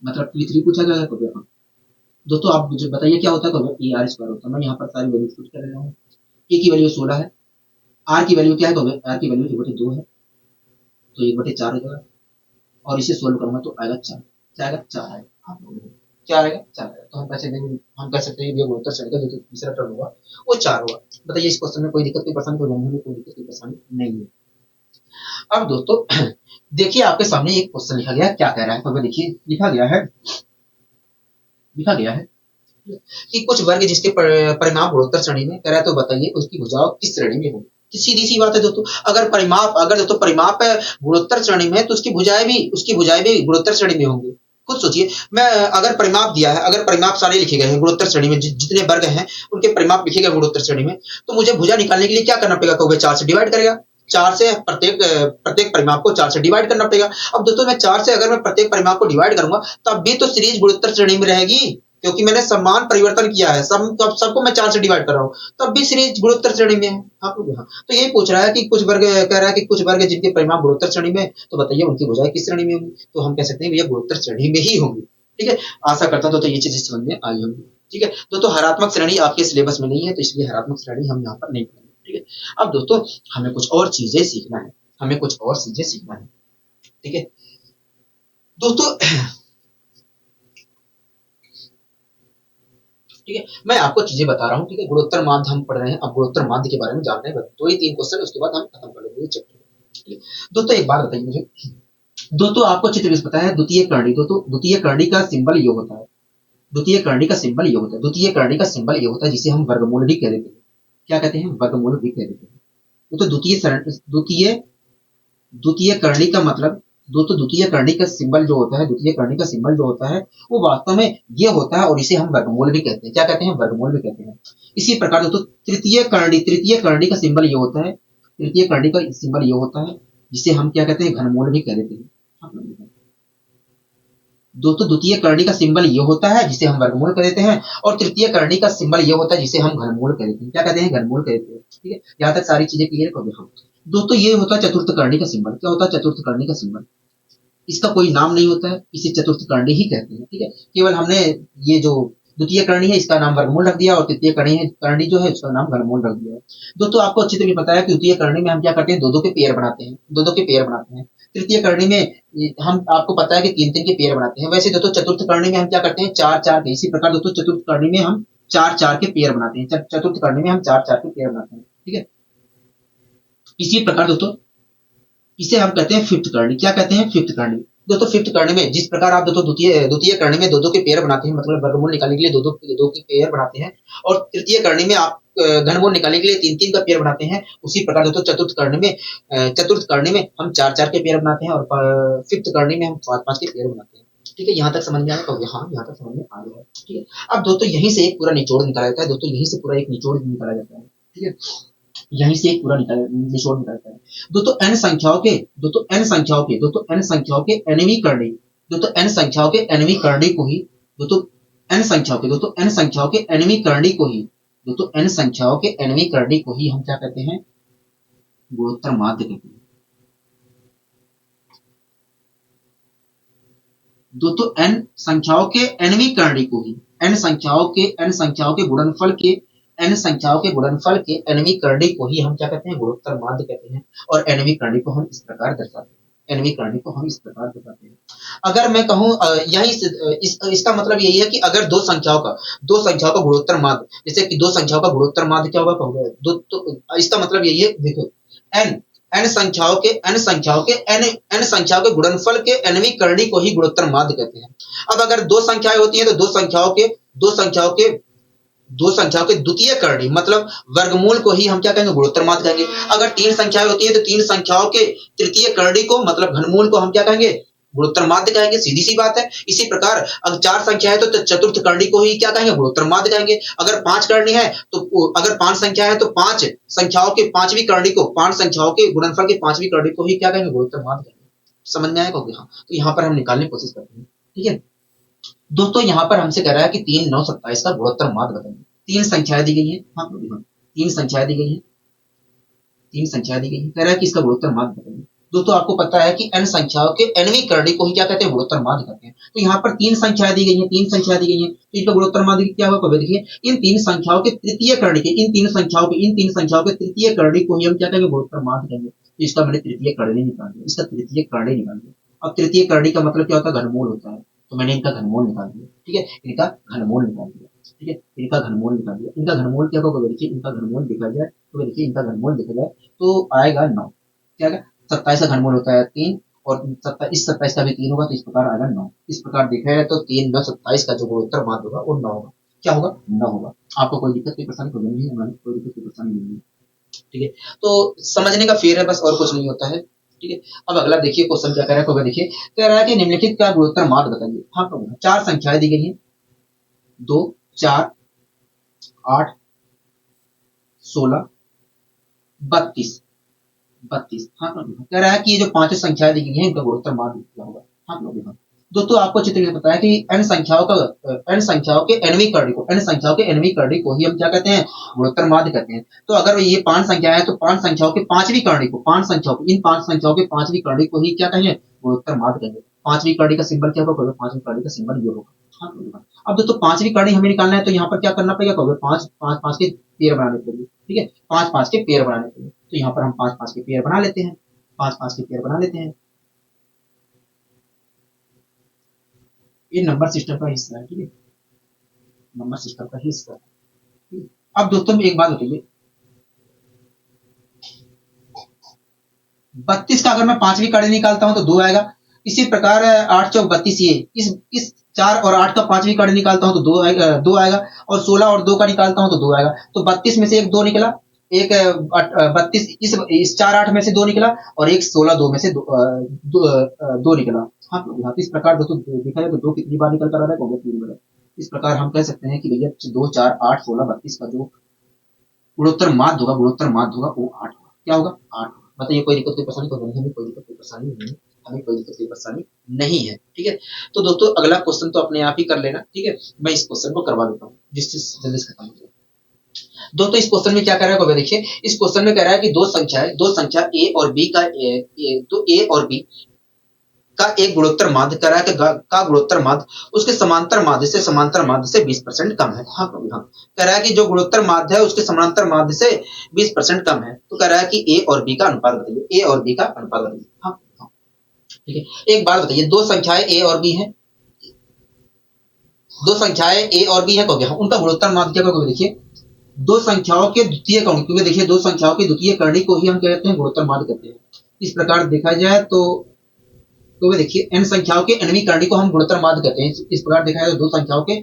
मतलब P3 पूछा गया था। दोस्तों आप मुझे बताइए क्या होता है? ए आर स्क्वायर होता है। मैं यहाँ पर सारी वैल्यू पुट कर रहा हूँ। ए की वैल्यू 16 है, आर की वैल्यू क्या है? आर की वैल्यू 1/2 है, तो 1/4 हो जाएगा, और इसे सोल्व करूंगा तो आएगा 4। क्या आएगा? 4 आएगा। क्या आएगा? 4 आएगा। तो हम कह सकते हैं ये गुणोत्तर श्रेणी का जो तीसरा टर्म होगा वो 4 होगा। बताइए इस क्वेश्चन में कोई दिक्कत, कोई परेशानी, कोई गंभीर में कोई दिक्कत, कोई परेशानी नहीं है। अब दोस्तों देखिए आपके सामने एक क्वेश्चन लिखा गया है, क्या कह रहा है? तो देखिए लिखा गया है कि कुछ वर्ग जिसके परिमाप गुणोत्तर श्रेणी में, कह रहा है तो बताइए उसकी भुजाओं किस श्रेणी में होगी। तो सीधी सी बात है दोस्तों, अगर दोस्तों परिमाप गुणोत्तर श्रेणी में तो उसकी भुजाएं भी गुणोत्तर श्रेणी में होंगी। खुद सोचिए, मैं अगर परिमाप दिया है, अगर परिमाप सारे लिखे गए हैं गुणोत्तर श्रेणी में, जितने वर्ग हैं उनके परिमाप लिखे गए गुणोत्तर श्रेणी में, तो मुझे भुजा निकालने के लिए क्या करना पड़ेगा? कहोगे 4 से डिवाइड करेगा। 4 से प्रत्येक परिमाप को 4 से डिवाइड करना पड़ेगा। अब दोस्तों मैं 4 से अगर मैं प्रत्येक परिमाप को डिवाइड करूंगा तब भी तो सीरीज गुणोत्तर श्रेणी में रहेगी, क्योंकि मैंने समान परिवर्तन किया है, सबको मैं 4 से डिवाइड कर रहा हूँ, तब भी सीरीज गुणोत्तर श्रेणी में है। आप लोग हाँ, तो यही पूछ रहा है कि कुछ वर्ग, कह रहा है कि कुछ वर्ग जिनके परिमाप गुणोत्तर श्रेणी में, तो बताइए उनकी भुजाएं किस श्रेणी में होंगी। तो हम कह सकते हैं भैया गुणोत्तर श्रेणी में ही होंगी, ठीक है। आशा करता हूं तो ये चीजें समझ में आई होंगी, ठीक है। तो हरात्मक श्रेणी आपके सिलेबस में नहीं है, तो इसलिए हरात्मक श्रेणी हम यहाँ पर नहीं पढ़ेंगे, ठीक है। अब दोस्तों हमें कुछ और चीजें सीखना है, ठीक है दोस्तों। ठीक है, मैं आपको चीजें बता रहा हूँ, ठीक है। गुणोत्तर माध्य हम पढ़ रहे हैं, अब गुणोत्तर माध्य के बारे में जानना है, दो ही 3 क्वेश्चन, उसके बाद हम खत्म कर लेंगे चैप्टर, ठीक है। दोस्तों एक बात बताइए मुझे, दोस्तों आपको चित्र में पता है द्वितीय करणी, दोस्तों द्वितीय करणी का सिंबल ये होता है, द्वितीय करणी का सिंबल ये होता है, द्वितीय करणी का सिंबल ये होता है जिसे हम वर्गमूल भी कह देते हैं। क्या कहते हैं? वर्गमूल भी कह देते हैं। तो द्वितीय करणी का मतलब, दोस्तों द्वितीय करणी का सिंबल जो होता है, द्वितीय करणी का सिंबल जो होता है वो वास्तव में ये होता है, और इसे हम वर्गमूल भी कहते हैं। क्या कहते हैं? वर्गमूल भी कहते हैं। इसी प्रकार दोस्तों तृतीय करणी का सिंबल ये होता है, तृतीय करणी का सिंबल ये होता है जिसे हम क्या कहते हैं? घनमूल भी कह देते हैं। दोस्तों द्वितीय करणी का सिंबल ये होता है जिसे हम वर्गमूल कह देते हैं, और तृतीय करणी का सिंबल ये होता है जिसे हम घनमूल कह देते हैं। क्या कहते हैं? घनमूल कहते हैं, ठीक है। यहाँ तक सारी चीजें क्लियर कर हम दोस्तों। ये होता है चतुर्थ करणी का सिंबल। क्या होता है? चतुर्थ करणी का सिंबल। इसका कोई नाम नहीं होता है, इसे चतुर्थ करणी ही कहते हैं, ठीक है। केवल हमने ये जो द्वितीय करणी है इसका नाम वर्गमूल रख दिया, और तृतीय करणी जो है उसका नाम घनमूल रख दिया है। दोस्तों आपको अच्छी तरह पता है कि द्वितीय करणी में हम क्या करते हैं? दो के पेयर बनाते हैं, दो के पेयर बनाते हैं। तृतीय करणी में हम आपको पता है कि 3 के पेयर बनाते हैं। वैसे दोस्तों चतुर्थ करणी में हम क्या करते हैं? 4 के। इसी प्रकार दोस्तों चतुर्थ करणी में हम 4 के पेयर बनाते हैं, चतुर्थ करणी में हम 4 के पेयर बनाते हैं, ठीक है। इसी प्रकार दोस्तों इसे हम कहते हैं फिफ्थ करणी। क्या कहते हैं? फिफ्थ करणी। दोस्तों फिफ्थ करणी में जिस प्रकार आप दोस्तों द्वितीय करणी में दो के पेयर बनाते हैं, मतलब वर्गमूल निकालने के लिए दो के पेयर बनाते हैं, और तृतीय करणी में आप घनमूल निकालने के लिए 3 का पेयर बनाते हैं, उसी प्रकार दोस्तों चतुर्थ करणी में हम 4 के पेयर बनाते हैं, और फिफ्थ करणी में हम 5 के पेयर बनाते हैं, ठीक है। यहाँ तक समझ में आया? तो हाँ यहाँ तक समझ में आ गया है, ठीक है। अब दोस्तों यहीं से एक पूरा निचोड़ निकाला जाता है, दोस्तों यहीं से पूरा एक निचोड़ निकाला जाता है, ठीक है। यहीं से एक पूरा निचोड़ निकलता है दोस्तों। n संख्याओं के nवीं करणी, दोस्तों n संख्याओं के nवीं करणी को ही दोस्तों n संख्याओं के दोस्तों n संख्याओं के nवीं करणी को ही दोस्तों n संख्याओं के nवीं करणी को ही हम क्या कहते हैं, गुणोत्तर माध्य कहते हैं। दोस्तों n संख्याओं के nवीं करणी को ही n संख्याओं के गुणनफल के n संख्याओं के गुणनफल के nवीं करणी को ही हम क्या कहते हैं, गुणोत्तर माध्य कहते हैं। और nवीं करणी को हम इस प्रकार दर्शाते हैं, nवीं करणी को हम इस प्रकार दर्शाते हैं। अगर मैं कहूं इसका मतलब यही है कि अगर दो संख्याओं का गुणोत्तर माध्य, जैसे कि दो संख्याओं का गुणोत्तर माध्य क्या होगा कहोगे, दो तो इसका मतलब यही है, देखो n n संख्याओं के गुणनफल के nवीं करणी को ही गुणोत्तर माध्य कहते हैं। अब अगर दो संख्याएं होती हैं तो दो संख्याओं के द्वितीय करणी मतलब वर्गमूल को ही हम क्या कहेंगे, गुणोत्तर माध्य कहेंगे। अगर तीन संख्याएं होती है तो तीन संख्याओं के तृतीय करणी को मतलब घनमूल को हम क्या कहेंगे, गुणोत्तर माध्य कहेंगे, सीधी सी बात है। इसी प्रकार अगर चार संख्या है तो चतुर्थ करणी को ही क्या कहेंगे, गुणोत्तर माध्य कहेंगे। अगर पांच करणी है तो अगर पांच संख्या है तो पांच संख्याओं के पांचवी करणी को, पांच संख्याओं के गुणनफल की पांचवी करणी को ही क्या कहेंगे, गुणोत्तर माध्य कहेंगे। समझ में आएगा? हाँ, तो यहाँ पर हम निकालने की कोशिश करते हैं। ठीक है दोस्तों, यहाँ पर हमसे कह रहा है कि 3, 9, 27 का गुणोत्तर माध्य बताइए। तीन संख्याएं दी गई है, हाँ तीन संख्याएं दी गई है, कह रहा है कि इसका गुणोत्तर माध्य बताइए। दोस्तों आपको पता है कि n संख्याओं के nवीं करणी को ही क्या कहते हैं, गुणोत्तर माध्य कहते हैं। तो यहाँ पर तीन संख्याएं दी गई हैं, तो इनका गुणोत्तर माध्य क्या होगा, देखिए इन तीन संख्याओं के तृतीय करणी के, इन तीन संख्याओं के तृतीय करणी को ही हम क्या कहेंगे, गुणोत्तर माध्य कहेंगे। तो इसका मैंने तृतीय करणी निकाल दिया, इसका तृतीय करणी निकाल दिया। अब तृतीय करणी का मतलब क्या होता है, घनमूल होता है। तो मैंने इनका घनमूल निकाल दिया। ठीक है, इनका घनमूल निकाल दिया। ठीक है, इनका घनमूल निकाल दिया। इनका घनमूल क्या होगा, देखिए इनका घनमूल देखा जाए तो देखिए इनका घनमूल देखा जाए तो आएगा 9। क्या आएगा, 27 का घनमूल होता है 3 और 27 का भी 3 होगा, तो इस प्रकार आएगा 9। इस प्रकार देखा जाए तो 3, 9, 27 का जो गुणोत्तर माध्य होगा वो 9 होगा। क्या होगा, 9 होगा। आपको कोई दिक्कत कोई परेशानी कोई नहीं है, कोई दिक्कत कोई परेशानी नहीं है। ठीक है, तो समझने का फेर है बस, और कुछ नहीं होता है। ठीक है, अब अगला देखिए क्वेश्चन क्या कह रहा है, देखिए कह रहा है कि निम्नलिखित का गुणोत्तर माध्य बताइए। हाँ, चार संख्याएं दी गई हैं, 2, 4, 8, 16, 32। हाँ, कह रहा है कि ये जो पांचों संख्याएं दी गई हैं इनका गुणोत्तर माध्य क्या होगा। हाँ, दोस्तों आपको चित्र में पता है कि n संख्याओं के nवीं करणी को ही हम क्या कहते हैं, गुणोत्तर माध्य कहते हैं। तो अगर ये पांच संख्या है तो पांच संख्याओं के पांचवी करणी को, इन पांच संख्याओं के पांचवी करणी को ही क्या कहेंगे, गुणोत्तर माध्य कहेंगे। पांचवी करणी का सिंबल क्या होगा, पांचवी करणी का सिंबल ये होगा। हाँ, अब दोस्तों पांचवी करणी हमें निकालना है तो यहाँ पर क्या करना पड़ेगा, पांच पांच के पेयर बनाने के लिए। ठीक है, पांच पांच के पेयर बनाने के लिए, तो यहाँ पर हम पांच पांच के पेयर बना लेते हैं, ये नंबर सिस्टम का हिस्सा है। ठीक है, नंबर सिस्टम का हिस्सा है। अब दोस्तों एक बात बताइए, 32 का अगर मैं पांचवी कड़ी निकालता हूं तो 2 आएगा। इसी प्रकार 8 चौक 32, ये इस 4 और 8 का पांचवी कड़ी निकालता हूं तो 2 आएगा, और 16 और 2 का निकालता हूं तो 2 आएगा। तो 32 में से एक 2 निकला, एक 32 इस 4 8 में से 2 निकला, और एक 16 2 में से 2 निकला। हाँ, इस प्रकार दोस्तों देखा जाए तो 2 कितनी बार निकल कर आ रहा है, 3 बार। इस प्रकार हम कह सकते हैं कि भैया 2, 4, 8, 16, 32 का जो गुणोत्तर माध्य होगा वो 8 होगा। क्या होगा, 8। बताइए कोई दिक्कत कोई परेशानी तो नहीं, हमें कोई दिक्कत कोई परेशानी नहीं है, नहीं है। ठीक है, तो दोस्तों अगला क्वेश्चन तो अपने आप ही कर लेना। ठीक है, मैं इस क्वेश्चन को करवा देता हूँ जिससे जल्दी से खत्म हो जाए। दोस्तों इस क्वेश्चन में क्या कह रहा है, देखिए इस क्वेश्चन में कह रहा है कि दो संख्या ए और बी का तो ए और बी का एक गुणोत्तर माध्य कह रहा है का गुणोत्तर माध्य उसके समांतर माध्य से 20% कम है। हाँ, कह रहा है कि जो गुणोत्तर माध्य है उसके समांतर माध्य से 20% कम है। तो कह रहा है कि ए और बी का अनुपात बताइए, हाँ, ठीक है, एक बात बताइए, दो संख्याएं ए और बी है, उनका गुणोत्तर माध्य क्या होगा, देखिए दो संख्याओं के द्वितीय कर्ण, क्योंकि देखिए दो संख्याओं की द्वितीय करणी को ही हम कहते हैं गुणोत्तर माध्य कहते हैं। इस प्रकार देखा जाए तो देखिए n संख्याओं के nवीं करणी को हम गुणोत्तर माध्य कहते हैं। इस प्रकार देखा जाए तो दो संख्याओं के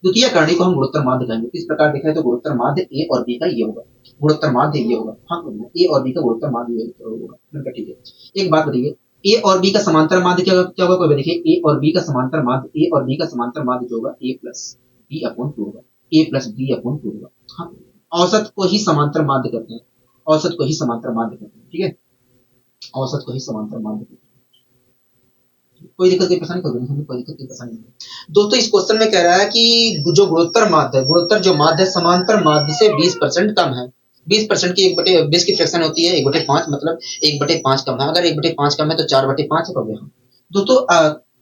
द्वितीय करणी को हम गुणोत्तर माध्य कहेंगे। इस प्रकार देखा जाए तो गुणोत्तर माध्य ए और बी का ये होगा, गुणोत्तर माध्य ये होगा। हाँ, ए और बी का गुणोत्तर माध्य ये होगा। ठीक है, एक बात बताइए, ए और बी का समांतर माध्य क्या होगा, देखिए ए और बी का समांतर माध्य जो होगा ए प्लस बी अपॉन 2 होगा। हाँ, औसत को ही समांतर माध्य कहते हैं, ठीक है, औसत को ही समांतर माध्य कहते हैं। कोई दिक्कत कोई परेशानी कोई दिक्कत कोई परेशानी नहीं। दोस्तों इस क्वेश्चन में कह रहा है कि जो गुणोत्तर माध्य है, गुणोत्तर जो माध्य है समांतर माध्य से 20% कम है। 20% की 1/20 की फ्रैक्शन होती है 1/5, मतलब 1/5 कम है। अगर 1/5 कम है तो 4/5 है, कहोगे हाँ। दोस्तों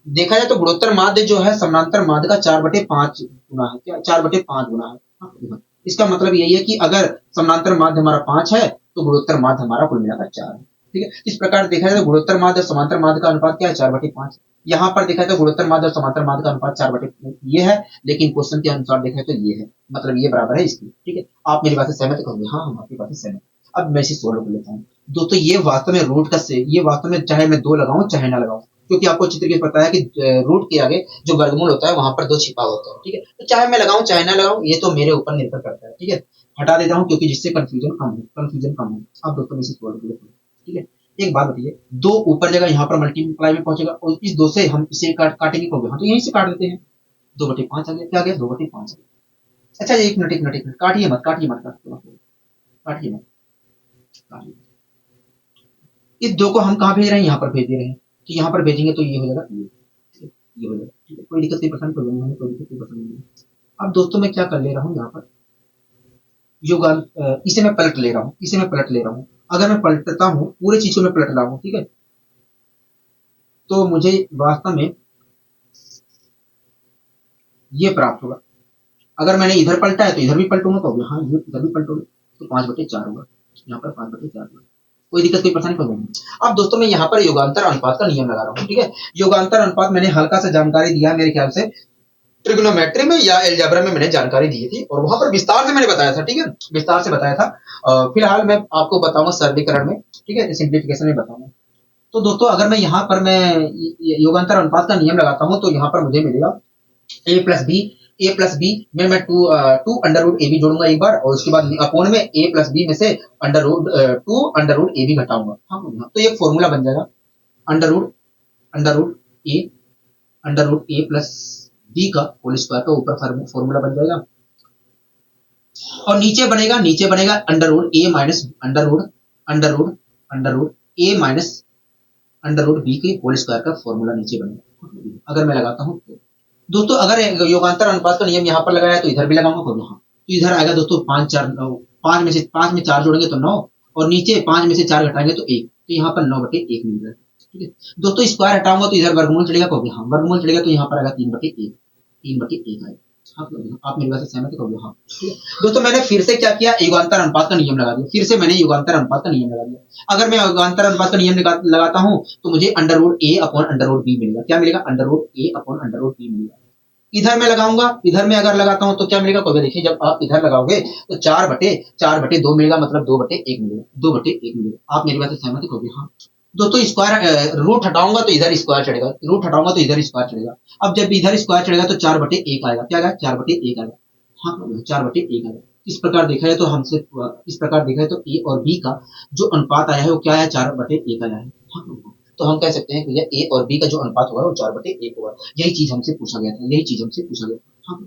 देखा जाए तो गुणोत्तर माध्य जो है समानांतर माध्य का 4/5 गुना है, क्या 4/5 गुना है। हाँ, इसका मतलब यही है कि अगर समानांतर माध्य हमारा 5 है तो गुणोत्तर माध्य हमारा कुल मिलाकर 4 है। ठीक है, इस प्रकार देखा जाए तो गुणोत्तर माध्य और समांतर माध्य का अनुपात क्या है, 4/5। यहाँ पर देखा जाए तो गुणोत्तर माध्य और समांतर माध्य का अनुपात 4/5 ये है, लेकिन क्वेश्चन के अनुसार देखा तो ये है, मतलब ये बराबर है इसकी। ठीक है, आप मेरी बात से सहमत कहोगे हाँ, हम आपकी बात से सहमत। अब मैं इसे सोल्व कर लेता हूँ। दोस्तों ये वास्तव में रूट का से, ये वास्तव में चाहे मैं 2 लगाऊं चाहे ना लगाऊं, क्योंकि आपको अच्छी तरीके से पता है कि रूट के आगे जो वर्गमूल होता है वहां पर 2 छिपा होता है। ठीक है, तो चाहे मैं लगाऊं चाहे ना लगाऊं, ये तो मेरे ऊपर निर्भर करता है। ठीक है, हटा देता हूं क्योंकि जिससे कंफ्यूजन कम हो। अब दोस्तों मैं इसे सोल्व कर लेता हूँ। ठीक है, एक बात बताइए, 2 ऊपर जगह यहाँ पर मल्टीप्लाई में पहुंचेगा और इस 2 से हम इसे काटेंगे कहोगे हाँ, तो यहीं से काट देते हैं। 2/5 आ गया, क्या आ गया 2/5। अच्छा एक मिनट काटिए मत काटिए मत काटिए मत काटिए। इस 2 को हम कहाँ भेज रहे हैं, यहाँ पर भेज दे रहे हैं, तो यहाँ पर भेजेंगे तो ये हो जाएगा ये हो जाएगा। ठीक है, कोई दिक्कत नहीं, पसंद कर लूंगा हमें, कोई दिक्कत नहीं, पसंद नहीं। अब दोस्तों मैं क्या कर ले रहा हूँ यहाँ पर, योगान इसे मैं पलट ले रहा हूँ, इसे मैं पलट ले रहा हूँ। अगर मैं पलटता हूँ, पूरे चीज को मैं पलट रहा हूँ, ठीक है, तो मुझे वास्तव में ये प्राप्त होगा। अगर मैंने इधर पलटा है तो इधर भी पलटूंगा तो हाँ ये इधर भी पलटूंगा, तो 5/4 होगा, यहाँ पर 5/4 होगा। कोई दिक्कत कोई परेशानी नहीं। अब दोस्तों मैं यहाँ पर योगांतर अनुपात का नियम लगा रहा हूँ। ठीक है, योगांतर अनुपात मैंने हल्का सा जानकारी दिया मेरे ख्याल से ट्रिग्नोमेट्री में या एलजेब्रा में मैंने जानकारी दी थी और वहां पर विस्तार से मैंने बताया था। ठीक है, विस्तार से बताया था। फिलहाल मैं आपको बताऊंगा सरलीकरण में, ठीक है, सिंप्लीफिकेशन में बताऊंगा। तो दोस्तों अगर मैं यहाँ पर मैं योगांतर अनुपात का नियम लगाता हूँ तो यहाँ पर मुझे मिलेगा ए प्लस बी में मैं two under root A B जोड़ूंगा एक बार, और उसके बाद अपोन में ए प्लस बी में से two under root A B घटाऊंगा। हाँ, तो ये फॉर्मूला बन जाएगा under root A plus B का होल स्क्वायर का ऊपर फॉर्मूला बन जाएगा, और नीचे बनेगा under root A minus under root A minus under root B के होल स्क्वायर का फॉर्मूला नीचे बनेगा। अगर मैं लगाता हूँ तो दोस्तों अगर योगांतर अनुपात का नियम यहाँ पर लगाया तो इधर भी लगाऊंगा तो यहाँ, तो इधर आएगा दोस्तों 5 5 में 4 जोड़ेंगे तो 9, और नीचे 5 में से 4 घटाएंगे तो 1, तो यहाँ पर 9/1 मिल रहा है। ठीक है दोस्तों, स्क्वायर हटाऊंगा तो इधर वर्गमूल चलेगा कहोगे हाँ, वर्गमूल चलेगा तो यहाँ पर आएगा 3/1 आएगा। हाँ, आप मेरी बात से सहमत कहोगे हाँ। ठीक है दोस्तों, मैंने फिर से क्या किया, योगांतर अनुपात का नियम लगा दिया, फिर से मैंने योगांतर अनुपात का नियम लगा दिया। अगर मैं योगांतर अनुपात का नियम लगाता हूँ तो मुझे अंडर रूट ए अपॉन अंडर रूट बी मिलेगा। क्या मिलेगा, अंडर रूट ए अपॉन अंडर रूट बी मिलेगा। इधर में लगाऊंगा, इधर में अगर लगाता हूं तो क्या मिलेगा, तो देखिए जब आप इधर लगाओगे तो 4/2 मिलेगा, मतलब 2/1 मिलेगा, 2/1 मिलेगा। आप मेरी बात से सहमत होगी हाँ। दोस्तों स्क्वायर रूट हटाऊंगा तो इधर स्क्वायर चढ़ेगा, रूट हटाऊंगा तो इधर स्क्वायर चढ़ेगा। अब जब इधर स्क्वायर चढ़ेगा तो 4/1 आएगा, क्या आएगा 4/1 आएगा। हाँ 4/1 आएगा। इस प्रकार देखा जाए तो हमसे इस प्रकार देखा जाए तो ए और बी का जो अनुपात आया है वो क्या है, 4/1 आया है। हाँ, तो हम कह सकते हैं कि ए और बी का जो अनुपात होगा वो 4/1 होगा। यही चीज हमसे पूछा गया था। हाँ,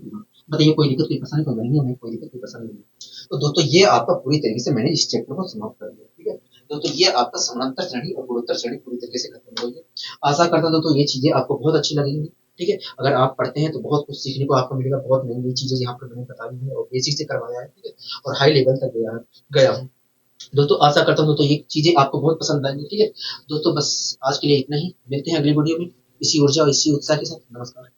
बताइए कोई दिक्कत कोई परेशानी तो नहीं है, हमें कोई दिक्कत कोई परेशानी नहीं है। तो दोस्तों ये आपका पूरी तरीके से मैंने इस चैप्टर को समाप्त कर दिया। ठीक है दोस्तों, ये आपका समानांतर श्रेणी और गुणोत्तर श्रेणी पूरी तरीके से खत्म हो गई है। आशा करता हूं तो ये चीजें आपको बहुत अच्छी लगेंगी। ठीक है, अगर आप पढ़ते हैं तो बहुत कुछ सीखने को आपको मिलेगा, बहुत नई नई चीजें यहाँ पर मैंने बता दी है और बेसिक से करवाया है। ठीक है, और हाई लेवल तक गया हूँ। दोस्तों आशा करता हूँ तो ये चीजें आपको बहुत पसंद आएंगी। ठीक है दोस्तों, बस आज के लिए इतना ही, मिलते हैं अगली वीडियो में इसी ऊर्जा और इसी उत्साह के साथ। नमस्कार।